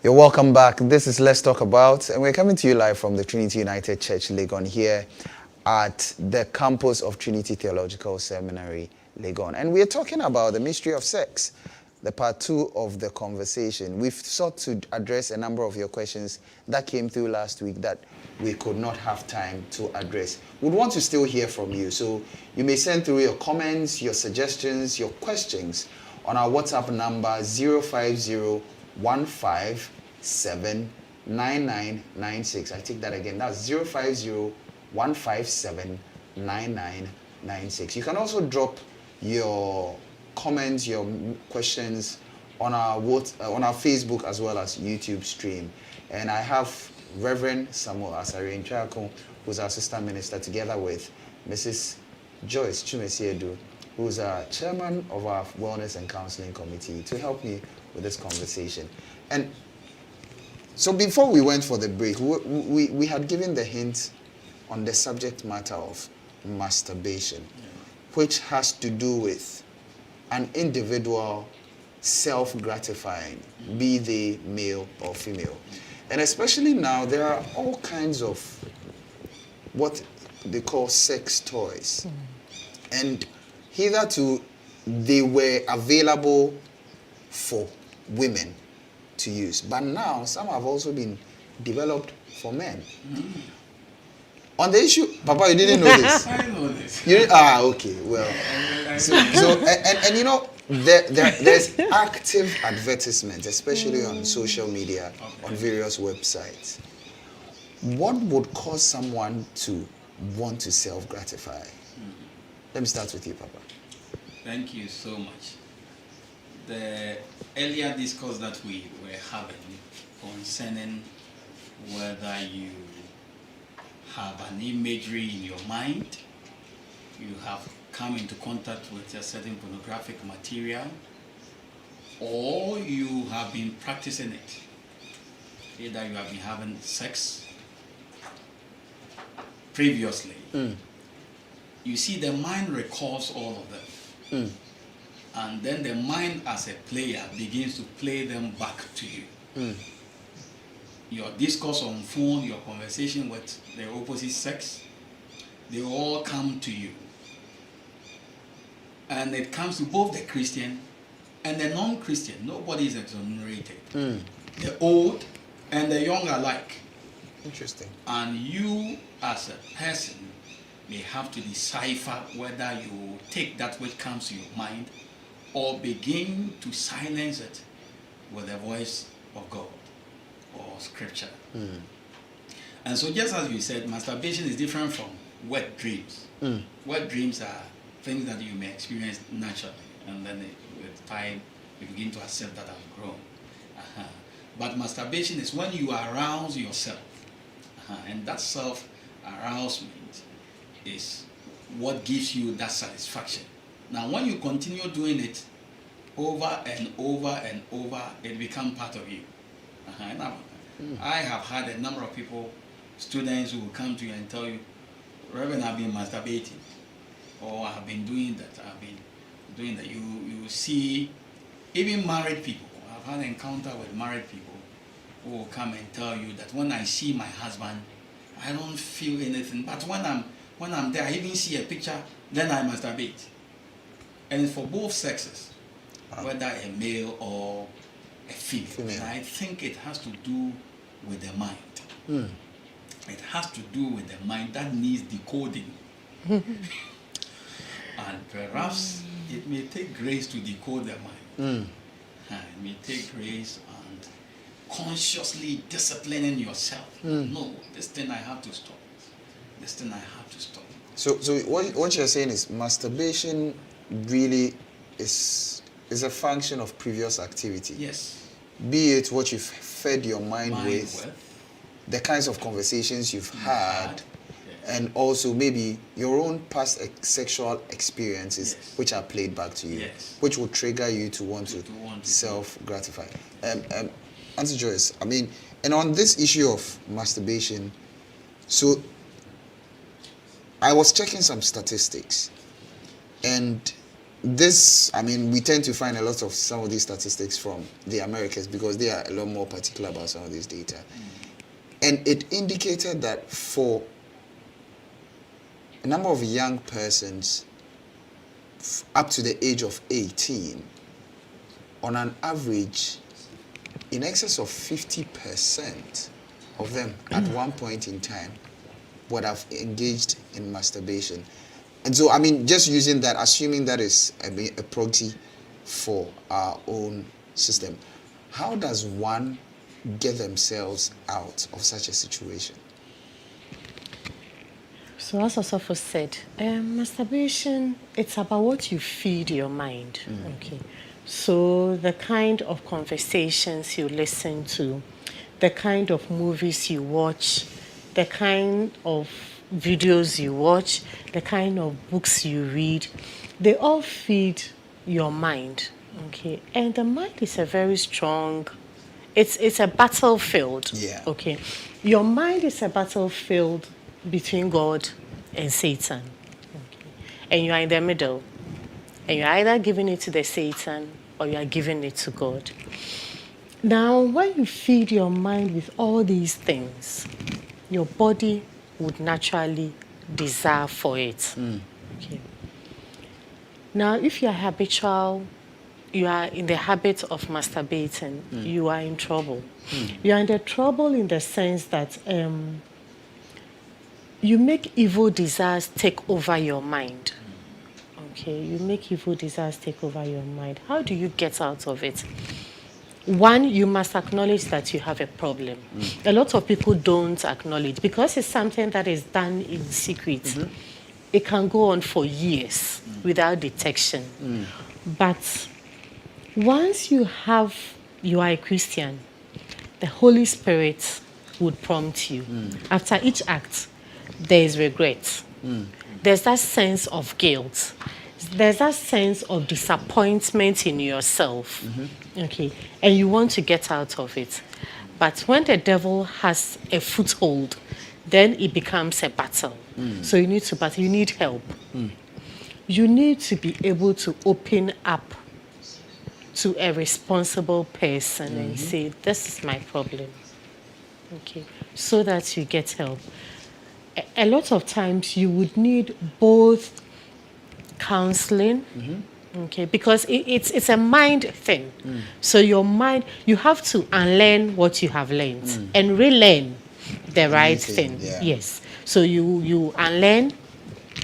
You're welcome back. This is Let's Talk About, and we're coming to you live from the Trinity United Church Legon here at the campus of Trinity Theological Seminary, Legon. And we're talking about the mystery of sex, the part 2 of the conversation. We've sought to address a number of your questions that came through last week that we could not have time to address. We'd want to still hear from you, so you may send through your comments, your suggestions, your questions on our WhatsApp number 050-157-9996. I take that again. That's 050-157-9996. You can also drop your comments, your questions on our Facebook as well as YouTube stream. And I have Reverend Samuel Asare Nchako, who's our assistant minister, together with Mrs. Joyce Chumesiedu, who's our chairman of our Wellness and Counseling Committee, to help me with this conversation. And So before we went for the break, we had given the hint on the subject matter of masturbation, which has to do with an individual self-gratifying, be they male or female. And especially now, there are all kinds of what they call sex toys. And hitherto, they were available for women to use. But now, some have also been developed for men. On the issue, Papa, you didn't know this. I know this. Okay, well. And you know, there's active advertisements, especially on social media, on various websites. What would cause someone to want to self-gratify? Let me start with you, Papa. Thank you so much. The earlier discourse that we were having concerning whether you have an imagery in your mind, you have come into contact with a certain pornographic material, or you have been practicing it. Either you have been having sex previously. You see, the mind recalls all of them. And then the mind as a player begins to play them back to you. Your discourse on phone, your conversation with the opposite sex, they all come to you. And it comes to both the Christian and the non-Christian. Nobody is exonerated. The old and the young alike. Interesting. And you as a person may have to decipher whether you take that which comes to your mind or begin to silence it with the voice of God or scripture. And so just as you said, masturbation is different from wet dreams. Wet dreams are things that you may experience naturally, and then with time you begin to accept that I've grown. But masturbation is when you arouse yourself, and that self-arousement is what gives you that satisfaction. Now when you continue doing it over and over and over, it becomes part of you. I have had a number of people, students who will come to you and tell you, Reverend, I've been masturbating, or I've been doing that, I've been doing that. You see, even married people, I've had an encounter with married people who will come and tell you that when I see my husband, I don't feel anything, but when I'm there, I even see a picture, then I masturbate. And it's for both sexes, whether a male or a female. And I think it has to do with the mind. It has to do with the mind that needs decoding. And perhaps it may take grace to decode the mind. It may take grace and consciously disciplining yourself. No, this thing I have to stop. This thing I have to stop. So what you're saying is masturbation really is a function of previous activity. Yes. Be it what you've fed your mind with, the kinds of conversations you've had, and also maybe your own past sexual experiences, which are played back to you, which will trigger you to want to self-gratify. Auntie Joyce, I mean, and on this issue of masturbation, so I was checking some statistics, and this, I mean, we tend to find a lot of some of these statistics from the Americans because they are a lot more particular about some of this data. And it indicated that for a number of young persons up to the age of 18, on an average, in excess of 50% of them at one point in time would have engaged in masturbation. And so, I mean, just using that, assuming that is a proxy for our own system, how does one get themselves out of such a situation? So as Osofo said, masturbation, it's about what you feed your mind. Okay. So the kind of conversations you listen to, the kind of movies you watch, the kind of videos you watch, the kind of books you read, they all feed your mind. Okay. And the mind is a very strong it's a battlefield. Yeah. Okay. Your mind is a battlefield between God and Satan. Okay. And you are in the middle. And you're either giving it to the Satan or you are giving it to God. Now, when you feed your mind with all these things, your body would naturally desire for it. Okay. Now, if you are habitual, you are in the habit of masturbating, you are in trouble. You are in the trouble in the sense that you make evil desires take over your mind. Okay, you make evil desires take over your mind. How do you get out of it? One, you must acknowledge that you have a problem. A lot of people don't acknowledge because it's something that is done in secret. It can go on for years without detection. But once you are a Christian, the Holy Spirit would prompt you. After each act, there is regret. There's that sense of guilt. There's that sense of disappointment in yourself. Okay, and you want to get out of it. But when the devil has a foothold, then it becomes a battle. So you need to battle. You need help. You need to be able to open up to a responsible person and say, this is my problem. Okay, so that you get help. A lot of times you would need both counseling, okay, because it's a mind thing. So your mind, you have to unlearn what you have learned and relearn the right thing. Yeah. Yes. So you unlearn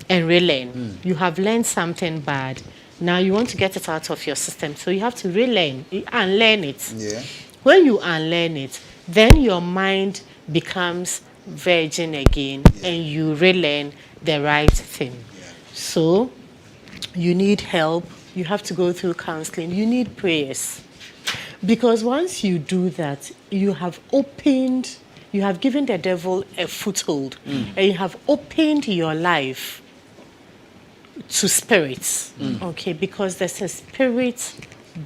and relearn. You have learned something bad. Now you want to get it out of your system. So you have to relearn, unlearn it. Yeah. When you unlearn it, then your mind becomes virgin again and you relearn the right thing. So you need help. You have to go through counseling. You need prayers. Because once you do that, you have given the devil a foothold and you have opened your life to spirits. Okay, because there's a spirit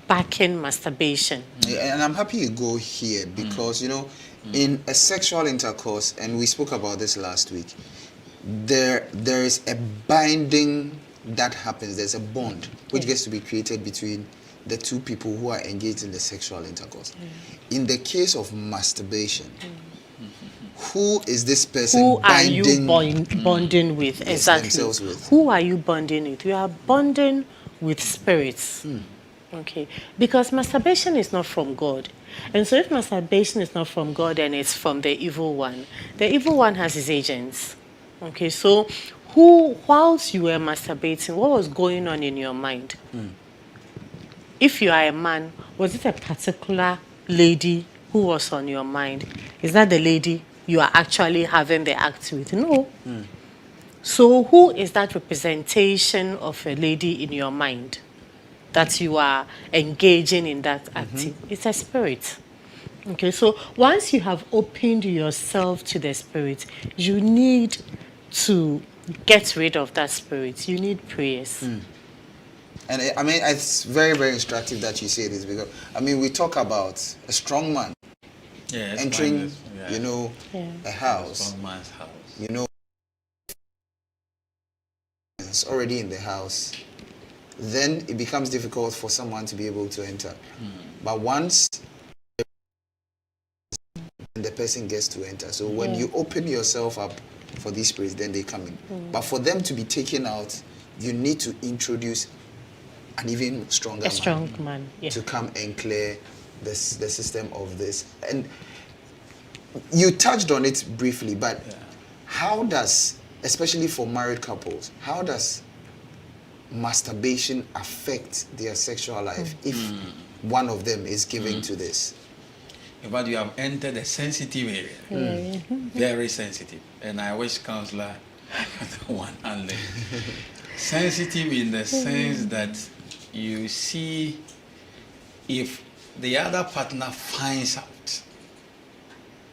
backing masturbation. Yeah, and I'm happy you go here because, you know, in a sexual intercourse, and we spoke about this last week, there is a binding that happens. There's a bond which gets to be created between the two people who are engaged in the sexual intercourse. In the case of masturbation, who is this person Who are you binding bonding with? yes, Exactly. themselves with? Who are you bonding with? You are bonding with spirits. Okay. Because masturbation is not from God. And so if masturbation is not from God and it's from the evil one has his agents. Okay. So whilst you were masturbating, what was going on in your mind? If you are a man, was it a particular lady who was on your mind? Is that the lady you are actually having the act with? No. So who is that representation of a lady in your mind that you are engaging in that acting? It's a spirit. Okay, so once you have opened yourself to the spirit, you need to get rid of that spirit. You need prayers. And I mean, it's very, very instructive that you say this because, I mean, we talk about a strong man entering, you know, a house. Strong man's house. You know, it's already in the house. Then it becomes difficult for someone to be able to enter. But once the person gets to enter, so when you open yourself up for these spirits, then they come in. But for them to be taken out, you need to introduce an even stronger man to come and clear the system of this. And you touched on it briefly, but how does, especially for married couples, how does masturbation affect their sexual life if one of them is giving to this? In fact, you have entered a sensitive area, very sensitive. And I wish counselor one handling. Sensitive in the sense that you see if the other partner finds out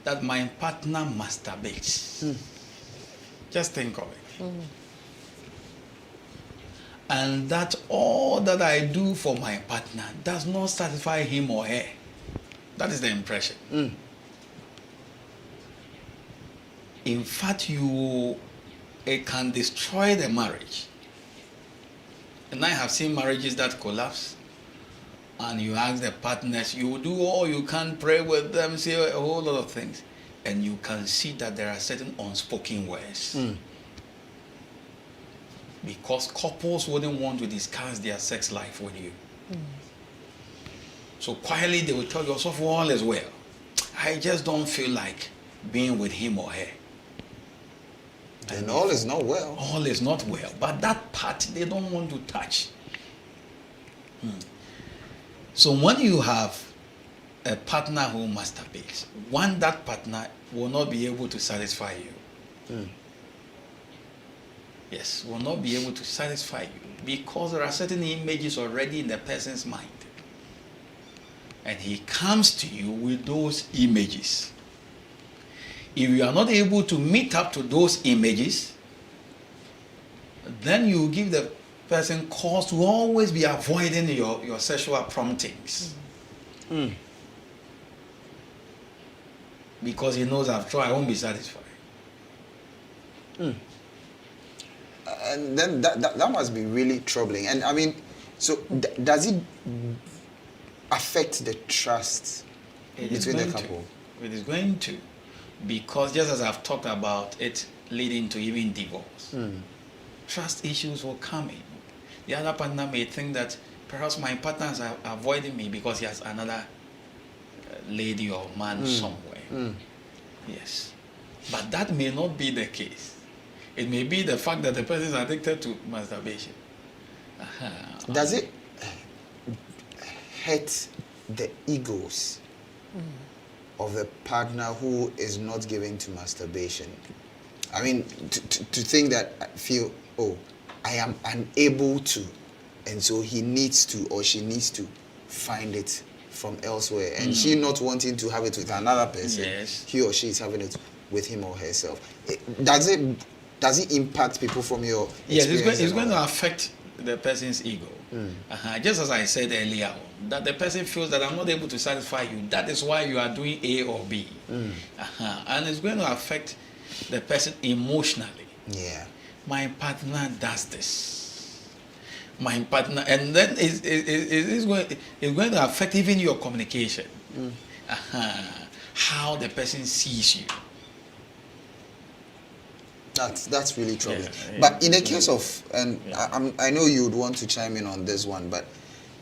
that my partner masturbates, just think of it. And that all that I do for my partner does not satisfy him or her. That is the impression. In fact, it can destroy the marriage. And I have seen marriages that collapse. And you ask the partners, you do all you can, pray with them, say a whole lot of things. And you can see that there are certain unspoken words. Because couples wouldn't want to discuss their sex life with you. So quietly they will tell you, so for all is well. I just don't feel like being with him or her. And all is not well. All is not well. But that part they don't want to touch. So when you have a partner who masturbates, that partner will not be able to satisfy you. Yes, will not be able to satisfy you because there are certain images already in the person's mind. And he comes to you with those images. If you are not able to meet up to those images, then you give the person cause to always be avoiding your sexual promptings. Because he knows after all, I won't be satisfied. And then that must be really troubling. And I mean, so does it affect the trust between the couple? It is going to. Because just as I've talked about it leading to even divorce, trust issues will come in. The other partner may think that perhaps my partner is avoiding me because he has another lady or man somewhere. Yes. But that may not be the case. It may be the fact that the person is addicted to masturbation. Does it hurt the egos of the partner who is not given to masturbation? I mean, to think that I feel, oh, I am unable to, and so he needs to or she needs to find it from elsewhere, and she not wanting to have it with another person, he or she is having it with him or herself. Does it impact people from your experience? Yes, it's going to affect the person's ego. Just as I said earlier, that the person feels that I'm not able to satisfy you. That is why you are doing A or B. And it's going to affect the person emotionally. Yeah. My partner does this. My partner, and then it's going to affect even your communication. How the person sees you. That's really troubling. But in the case of, and I know you would want to chime in on this one, but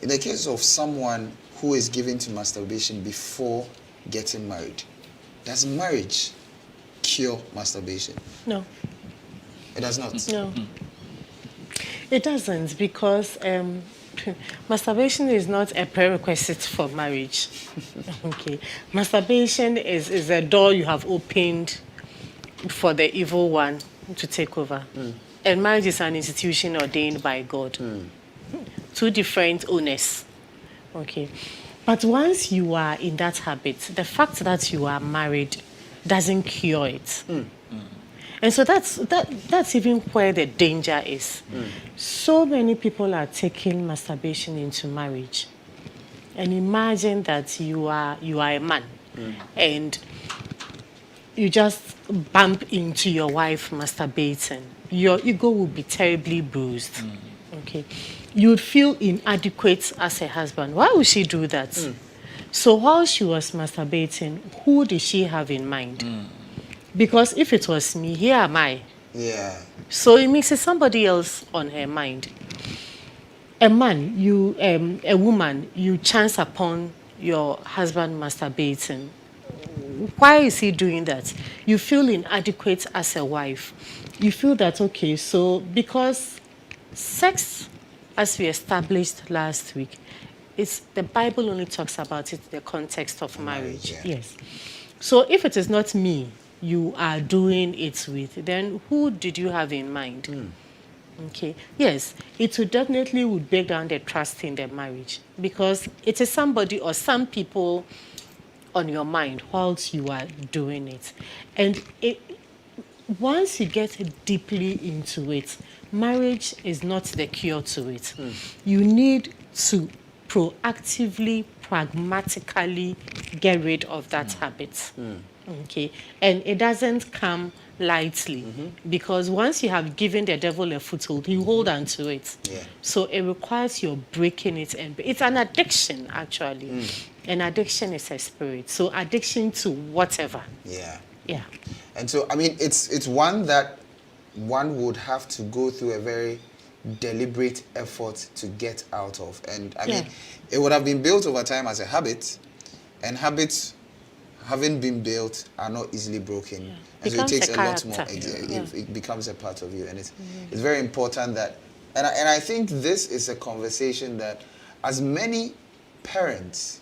in the case of someone who is given to masturbation before getting married, does marriage cure masturbation? No. It does not? No. It doesn't, because masturbation is not a prerequisite for marriage. Okay. Masturbation is a door you have opened for the evil one to take over. And marriage is an institution ordained by God. Two different owners. Okay. But once you are in that habit, the fact that you are married doesn't cure it. And so that's even where the danger is. So many people are taking masturbation into marriage. And imagine that you are a man and you just bump into your wife masturbating. Your ego will be terribly bruised. Okay. You'd feel inadequate as a husband. Why would she do that? So while she was masturbating, who did she have in mind? Because if it was me, here am I. Yeah. So it makes it somebody else on her mind. A man, a woman, you chance upon your husband masturbating. Why is he doing that? You feel inadequate as a wife. You feel that, okay, so because sex, as we established last week, the Bible only talks about it in the context of marriage. Yes. So if it is not me you are doing it with, then who did you have in mind? Okay. Yes, it would definitely break down the trust in the marriage, because it is somebody or some people on your mind whilst you are doing it. And once you get deeply into it, marriage is not the cure to it. You need to proactively, pragmatically get rid of that habit. Okay, and it doesn't come lightly because once you have given the devil a foothold, he hold on to it. Yeah. So it requires your breaking it, and it's an addiction actually. An addiction is a spirit. So addiction to whatever. Yeah. Yeah. And so, I mean, it's one that one would have to go through a very deliberate effort to get out of. And I mean, it would have been built over time as a habit, and habits, having been built, are not easily broken. Yeah. And so it Becomes takes a a lot more. character. It becomes a part of you, and it's very important that. And I think this is a conversation that, as many parents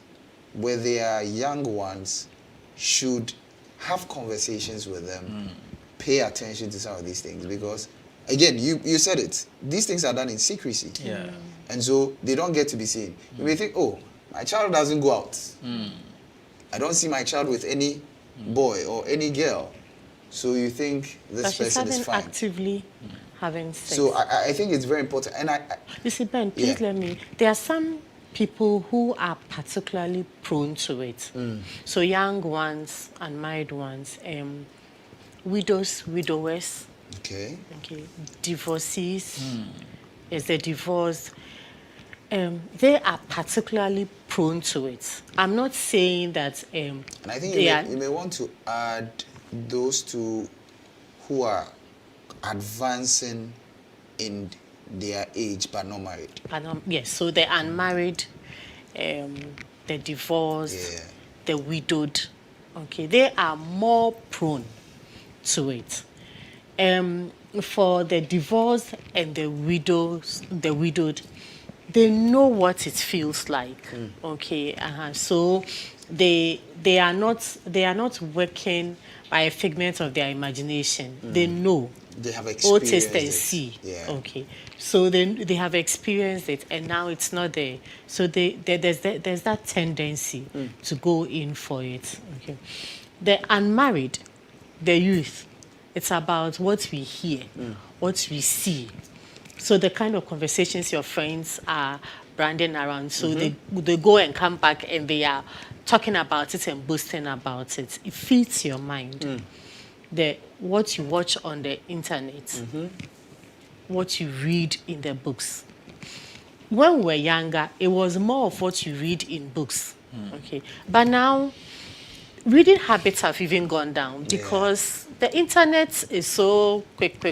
with their young ones, should have conversations with them, pay attention to some of these things, because again, you said it, these things are done in secrecy. Yeah. And so they don't get to be seen. You may think, oh, my child doesn't go out. I don't see my child with any boy or any girl. So you think this person is fine. Actively having sex. So I think it's very important. And you see, Ben, please let me. There are some people who are particularly prone to it. So young ones, unmarried ones, widows, widowers. Okay. Divorcees. Is the divorce. They are particularly prone to it. I'm not saying that. And I think you may want to add those two who are advancing in their age but not married. Yes, so the unmarried, the divorced, the widowed, okay, they are more prone to it. For the divorced and the widowed, they know what it feels like. Okay, so they are not working by a figment of their imagination. They know. They have experienced taste and it. see. Yeah. Okay, so then they have experienced it, and now it's not there. So there's that tendency to go in for it. Okay, the unmarried, the youth, it's about what we hear, what we see. So the kind of conversations your friends are branding around. So they go and come back and they are talking about it and boasting about it. It feeds your mind. What you watch on the internet, what you read in the books. When we were younger, it was more of what you read in books. Okay, but now reading habits have even gone down because the internet is so quick.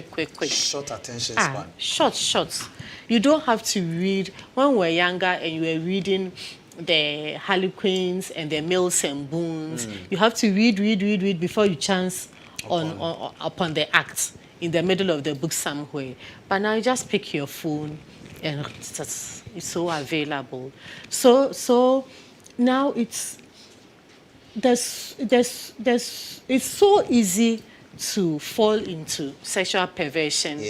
Short attention span. Short. You don't have to read. When we were younger and you were reading the Harlequins and the Mills and Boons, you have to read before you chance upon the act in the middle of the book somewhere. But now you just pick your phone and it's so available. So now it's so easy to fall into sexual perversion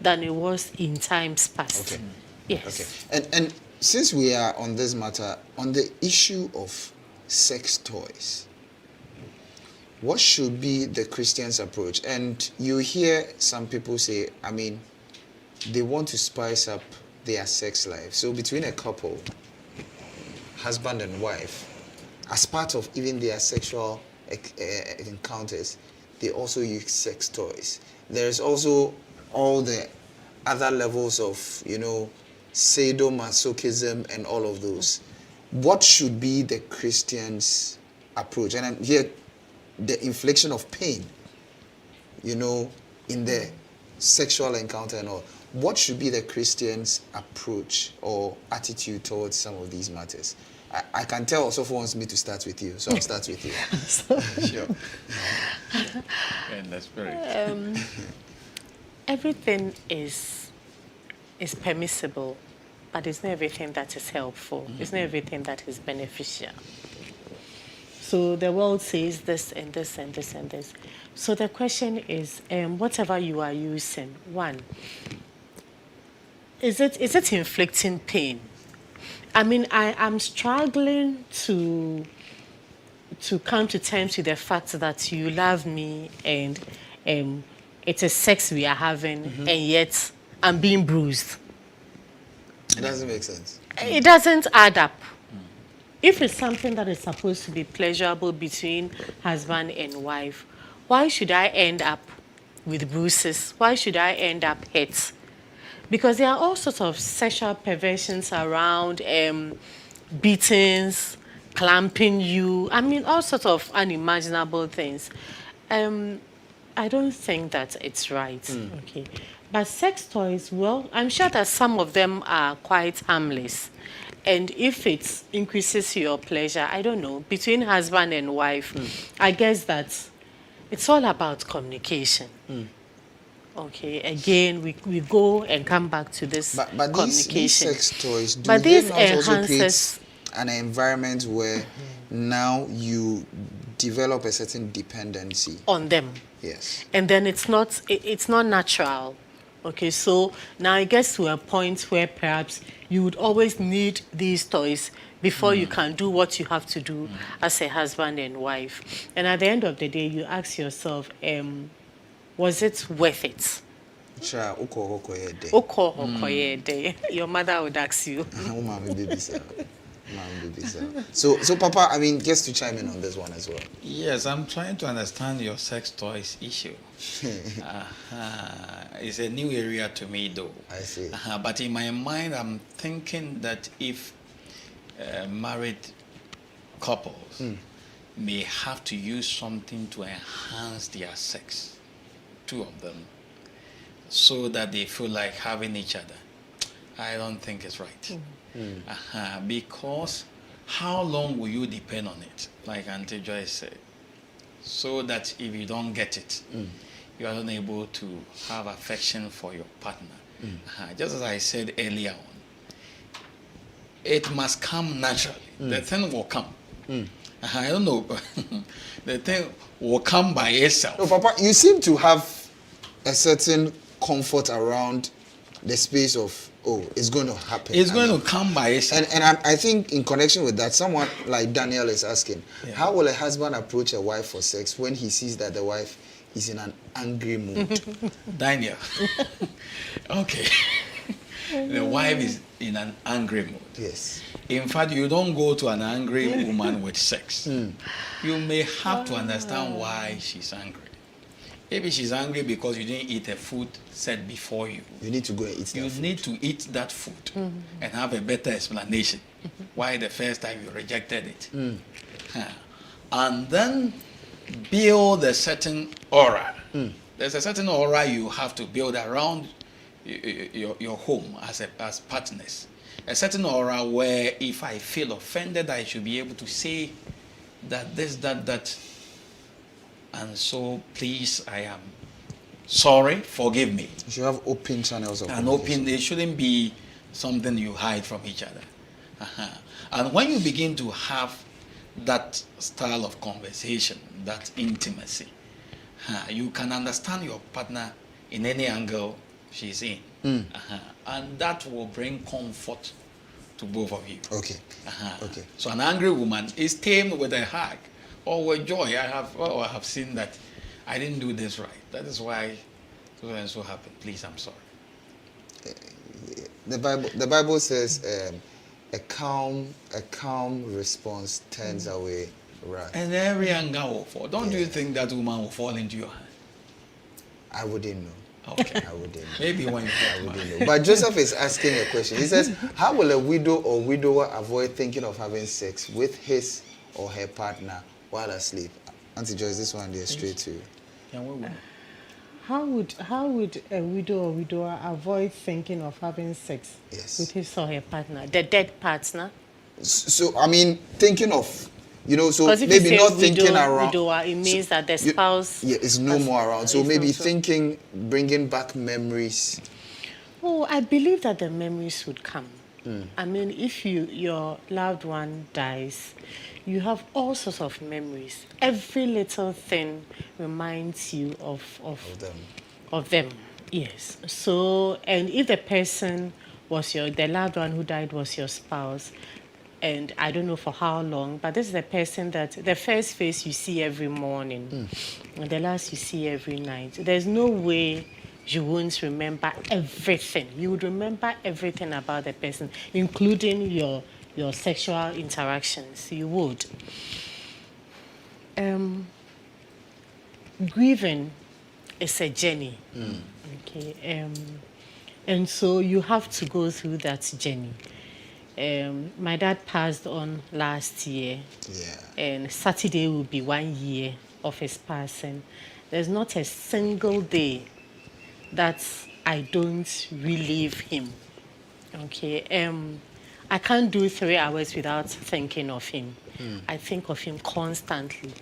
than it was in times past. Okay. Yes. Okay. And since we are on this matter, on the issue of sex toys, what should be the Christian's approach? And you hear some people say, I mean, they want to spice up their sex life. So between a couple, husband and wife, as part of even their sexual encounters, they also use sex toys. There's also all the other levels of, sadomasochism and all of those. What should be the Christian's approach? And I'm here, the infliction of pain, in the sexual encounter and all. What should be the Christian's approach or attitude towards some of these matters? I can tell Osofo wants me to start with you, so I'll start with you. Sure. And that's very everything is permissible, but it's not everything that is helpful. It's not everything that is beneficial. So the world says this and this and this and this. So the question is, whatever you are using, one, is it inflicting pain? I mean, I am struggling to come to terms with the fact that you love me and it is sex we are having, and yet I'm being bruised. It doesn't make sense. It doesn't add up. if it's something that is supposed to be pleasurable between husband and wife, why should I end up with bruises? Why should I end up hurt? Because there are all sorts of sexual perversions around, beatings, clamping you. I mean, all sorts of unimaginable things. I don't think that it's right. Okay. But sex toys, well, I'm sure that some of them are quite harmless. And if it increases your pleasure, I don't know, between husband and wife, I guess that it's all about communication. Okay, again, we go and come back to this But these communication. sex toys, do But they these not also create enhances an environment where now you develop a certain dependency? on them. Yes. And then it's not natural. Okay, so now it gets to a point where perhaps you would always need these toys before you can do what you have to do as a husband and wife. And at the end of the day, you ask yourself, was it worth it? Sure, Your mother would ask you. So Papa, I mean, just to chime in on this one as well. Yes, I'm trying to understand your sex toys issue. It's a new area to me, though. I see. But in my mind, I'm thinking that if married couples may have to use something to enhance their sex, two of them, so that they feel like having each other, I don't think it's right. Because how long will you depend on it, like Auntie Joyce said, so that if you don't get it, you are unable to have affection for your partner. Just as I said earlier on, it must come naturally. The thing will come. I don't know. The thing will come by itself. No, Papa, you seem to have a certain comfort around the space of, oh, it's going to happen. It's going to come by itself. And I think in connection with that, someone like Daniel is asking, how will a husband approach a wife for sex when he sees that the wife is in an angry mood? Daniel. Okay. The wife is in an angry mood. Yes. In fact, you don't go to an angry woman with sex. You may have to understand why she's angry. Maybe she's angry because you didn't eat a food set before you. You need to go and eat that food. You need to eat that food and have a better explanation why the first time you rejected it. And then build a certain aura. There's a certain aura you have to build around your home as partners. A certain aura where if I feel offended, I should be able to say that this, that. And so, please, I am sorry, forgive me. You should have open channels of And open, it shouldn't be something you hide from each other. And when you begin to have that style of conversation, that intimacy, you can understand your partner in any angle she's in. And that will bring comfort to both of you. Okay. Okay. So an angry woman is tamed with a hug or with joy. I have seen that I didn't do this right. That is why so and so happened. Please, I'm sorry. The Bible says a calm response turns away wrath. And every anger will fall. Don't you think that woman will fall into your hand? I wouldn't know. Okay. I wouldn't know. Maybe when you I wouldn't know. But Joseph is asking a question. He says, how will a widow or widower avoid thinking of having sex with his or her partner while asleep? Auntie Joyce, this one there straight to you. How would a widow or widower avoid thinking of having sex with his or her partner, the dead partner? So, I mean, thinking of, so if maybe you say not thinking around. Widower, it means that the spouse is no more around. So maybe also thinking, bringing back memories. Oh, I believe that the memories would come. I mean, if your loved one dies, you have all sorts of memories. Every little thing reminds you of them. Yes. So, and if the person was the loved one who died was your spouse, and I don't know for how long, but this is the person that the first face you see every morning, and the last you see every night. There's no way you won't remember everything. You would remember everything about the person, including your your sexual interactions. You would. Grieving is a journey. Okay. And so you have to go through that journey. My dad passed on last year. Yeah. And Saturday will be 1 year of his passing. There's not a single day that I don't relieve him. Okay. I can't do 3 hours without thinking of him. I think of him constantly.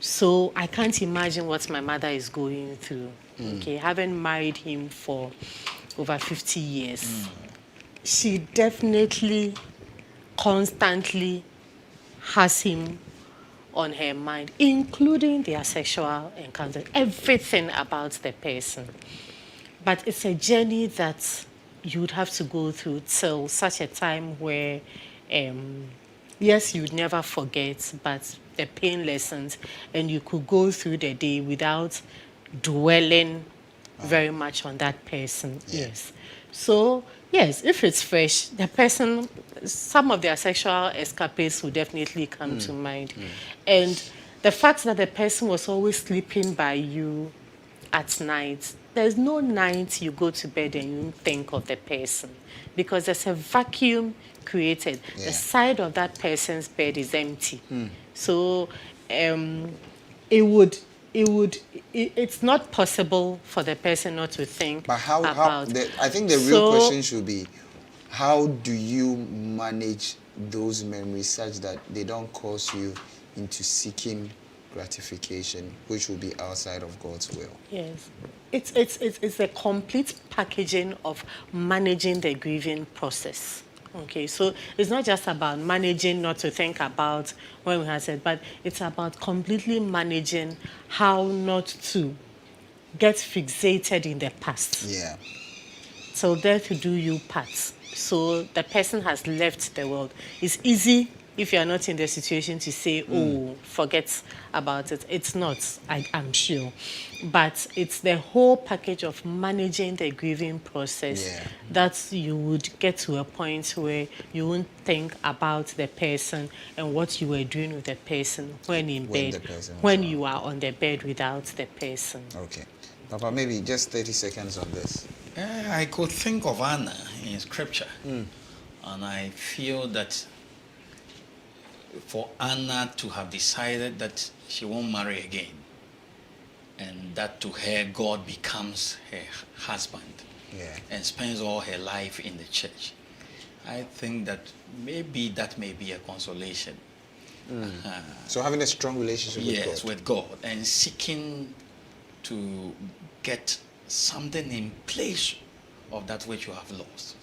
So I can't imagine what my mother is going through. Okay, having married him for over 50 years, she definitely constantly has him on her mind, including their sexual encounters, everything about the person. But it's a journey that you would have to go through till such a time where, yes, you'd never forget, but the pain lessens, and you could go through the day without dwelling very much on that person. Yeah. Yes. So, yes, if it's fresh, the person, some of their sexual escapades will definitely come to mind. And the fact that the person was always sleeping by you at night, there's no night you go to bed and you think of the person, because there's a vacuum created. Yeah. The side of that person's bed is empty. So it's not possible for the person not to think But about. I think the real question should be, how do you manage those memories such that they don't cause you into seeking gratification, which will be outside of God's will? Yes. It's a complete packaging of managing the grieving process. Okay, so it's not just about managing not to think about when we had said, but it's about completely managing how not to get fixated in the past. Yeah. So death do you part. So the person has left the world. It's easy if you are not in the situation to say, oh, forget about it. It's not, I'm sure. But it's the whole package of managing the grieving process that you would get to a point where you won't think about the person and what you were doing with the person when in bed, when you are on the bed without the person. Okay. Papa, maybe just 30 seconds on this. I could think of Anna in scripture, and I feel that for Anna to have decided that she won't marry again, and that to her God becomes her husband, and spends all her life in the church, I think that may be a consolation. So having a strong relationship with God. Yes, with God, and seeking to get something in place of that which you have lost.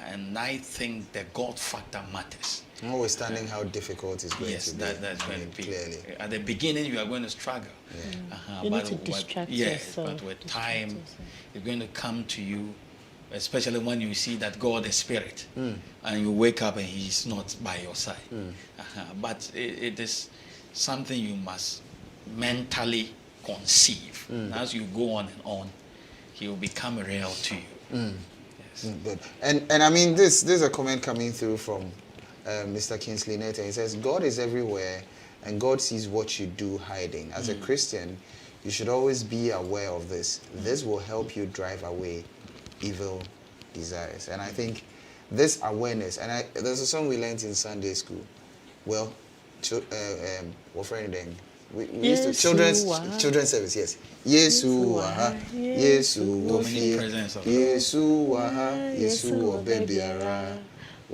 And I think the God factor matters. Notwithstanding how difficult it's going to be. Yes, that's going to be. Clearly. At the beginning, you are going to struggle. You need to distract yourself. But with time, it's going to come to you, especially when you see that God is spirit, and you wake up and He's not by your side. But it is something you must mentally conceive. As you go on and on, He will become real to you. Yes. Good. And I mean, this is a comment coming through from Mr. Kingsley Nathan. He says, God is everywhere and God sees what you do hiding. As a Christian, you should always be aware of this. This will help you drive away evil desires. And I think this awareness, and there's a song we learned in Sunday school. Well, what friend then? We used to children's service, yes. Yesu waha, Yesu wofie, Yesu waha, Yesu obebiara,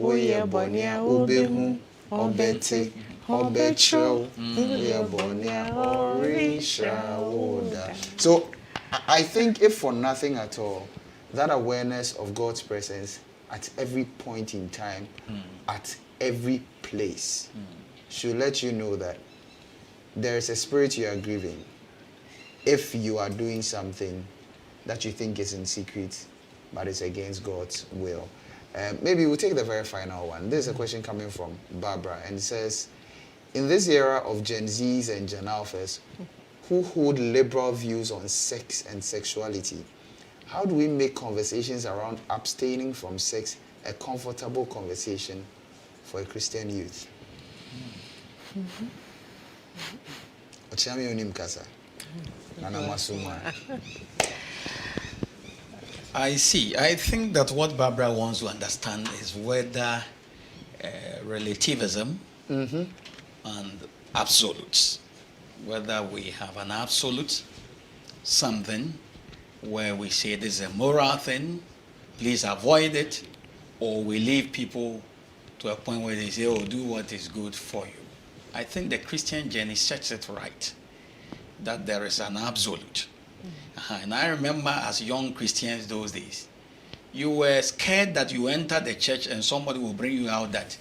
oye bonia obehu, obete, obechro, oye bonia orisha woda. So I think if for nothing at all, that awareness of God's presence at every point in time, at every place, should let you know that there is a spirit you are grieving if you are doing something that you think is in secret but is against God's will. Maybe we'll take the very final one. This is a question coming from Barbara, and it says, in this era of Gen Zs and Gen Alphas who hold liberal views on sex and sexuality, how do we make conversations around abstaining from sex a comfortable conversation for a Christian youth? I see. I think that what Barbara wants to understand is whether relativism and absolutes, whether we have an absolute, something where we say this is a moral thing, please avoid it, or we leave people to a point where they say, oh, do what is good for you. I think the Christian journey sets it right, that there is an absolute. And I remember as young Christians those days, you were scared that you enter the church and somebody will bring you out that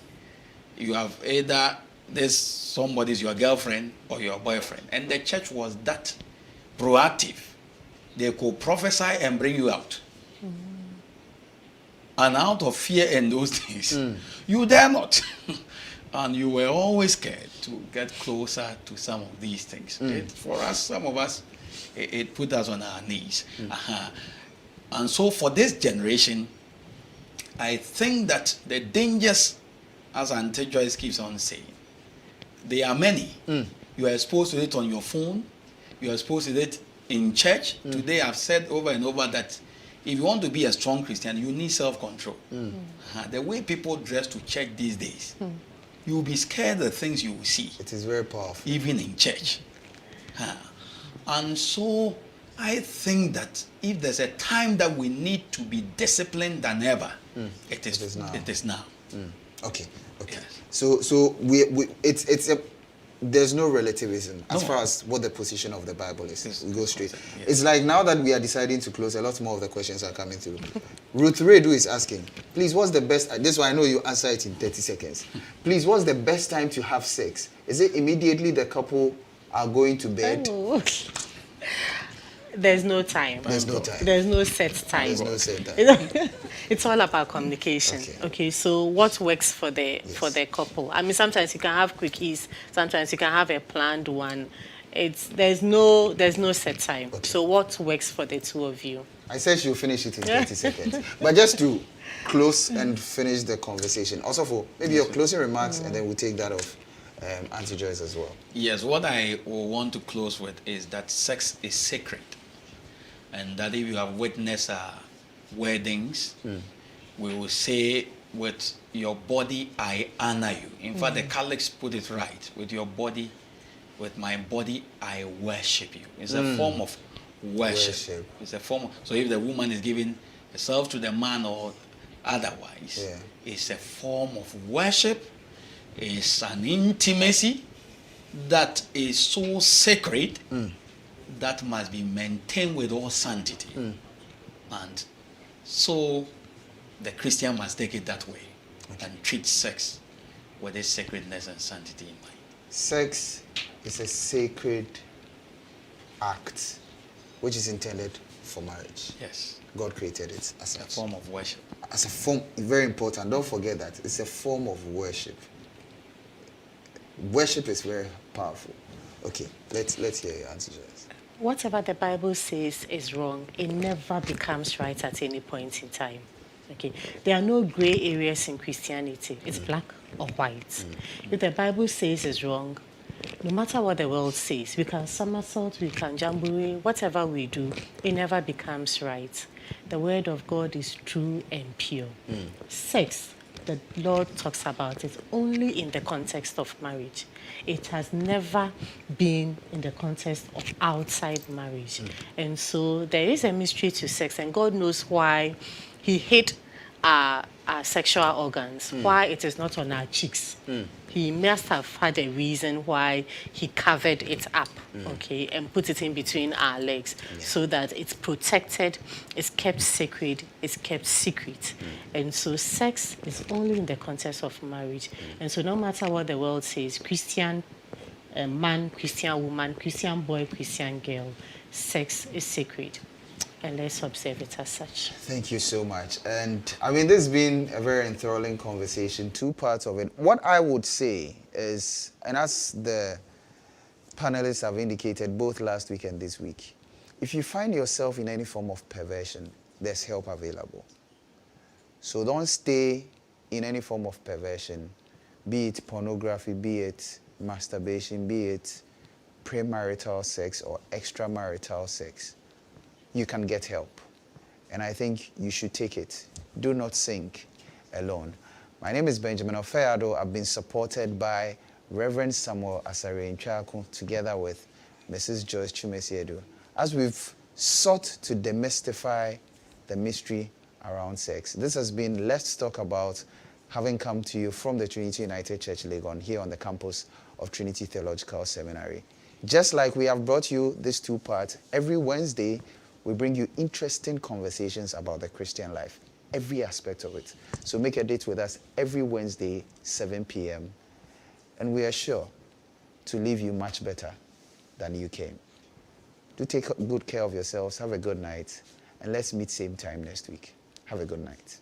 you have either this somebody is your girlfriend or your boyfriend. And the church was that proactive. They could prophesy and bring you out. And out of fear in those days, you dare not. And you were always scared to get closer to some of these things. For us, some of us, it put us on our knees. And so for this generation, I think that the dangers, as Auntie Joyce keeps on saying, they are many. You are exposed to it on your phone. You are exposed to it in church. Today I've said over and over that if you want to be a strong Christian, you need self-control. The way people dress to church these days, you will be scared of the things you will see. It is very powerful. Even in church. And so I think that if there's a time that we need to be disciplined than ever, it is now. It is now. Okay. Yes. So it's a there's no relativism as far as what the position of the Bible is. We go straight. Yes. It's like now that we are deciding to close, a lot more of the questions are coming through. Ruth Redu is asking, please, what's the best, this one I know you answer it in 30 seconds. Please, what's the best time to have sex? Is it immediately the couple are going to bed? Oh. There's no time. There's no time. There's no set time. There's no set time. It's all about communication. Okay, so what works for the couple? I mean, sometimes you can have quickies, sometimes you can have a planned one. There's no set time. Okay. So what works for the two of you? I said she'll finish it in 30 seconds. But just to close and finish the conversation, also for maybe your closing remarks, and then we'll take that of Auntie Joyce as well. Yes, what I will want to close with is that sex is sacred. And that if you have witnessed weddings, we will say, with your body, I honor you. In fact, the Catholics put it right. With your body, with my body, I worship you. It's a form of worship. It's a form of, so if the woman is giving herself to the man or otherwise, it's a form of worship. It's an intimacy that is so sacred that must be maintained with all sanctity. And so the Christian must take it that way and treat sex with its sacredness and sanctity in mind. Sex is a sacred act which is intended for marriage. Yes. God created it as a form of worship. As a form, very important. Don't forget that. It's a form of worship. Worship is very powerful. Okay, let's hear your answer, Joyce. Whatever the Bible says is wrong, it never becomes right at any point in time. Okay, there are no gray areas in Christianity. It's black or white. If the Bible says it's wrong, no matter what the world says, we can somersault, we can jamboree, whatever we do, it never becomes right. The word of God is true and pure. Sex, the Lord talks about it only in the context of marriage. It has never been in the context of outside marriage. And so there is a mystery to sex, and God knows why he hid our sexual organs, why it is not on our cheeks. He must have had a reason why he covered it up, okay, and put it in between our legs so that it's protected, it's kept sacred, it's kept secret. And so sex is only in the context of marriage. And so no matter what the world says, Christian man, Christian woman, Christian boy, Christian girl, sex is sacred. And let's observe it as such. Thank you so much. And I mean, this has been a very enthralling conversation, two parts of it. What I would say is, and as the panelists have indicated both last week and this week, if you find yourself in any form of perversion, there's help available. So don't stay in any form of perversion. be it pornography, be it masturbation, be it premarital sex or extramarital sex, you can get help. And I think you should take it. Do not sink alone. My name is Benjamin Ofeado. I've been supported by Reverend Samuel Asare Nchaku together with Mrs. Joyce Chumesiedu as we've sought to demystify the mystery around sex. This has been Let's Talk About, having come to you from the Trinity United Church Legon here on the campus of Trinity Theological Seminary. Just like we have brought you this two-part, every Wednesday we bring you interesting conversations about the Christian life, every aspect of it. So make a date with us every Wednesday, 7 p.m. And we are sure to leave you much better than you came. Do take good care of yourselves. Have a good night. And let's meet same time next week. Have a good night.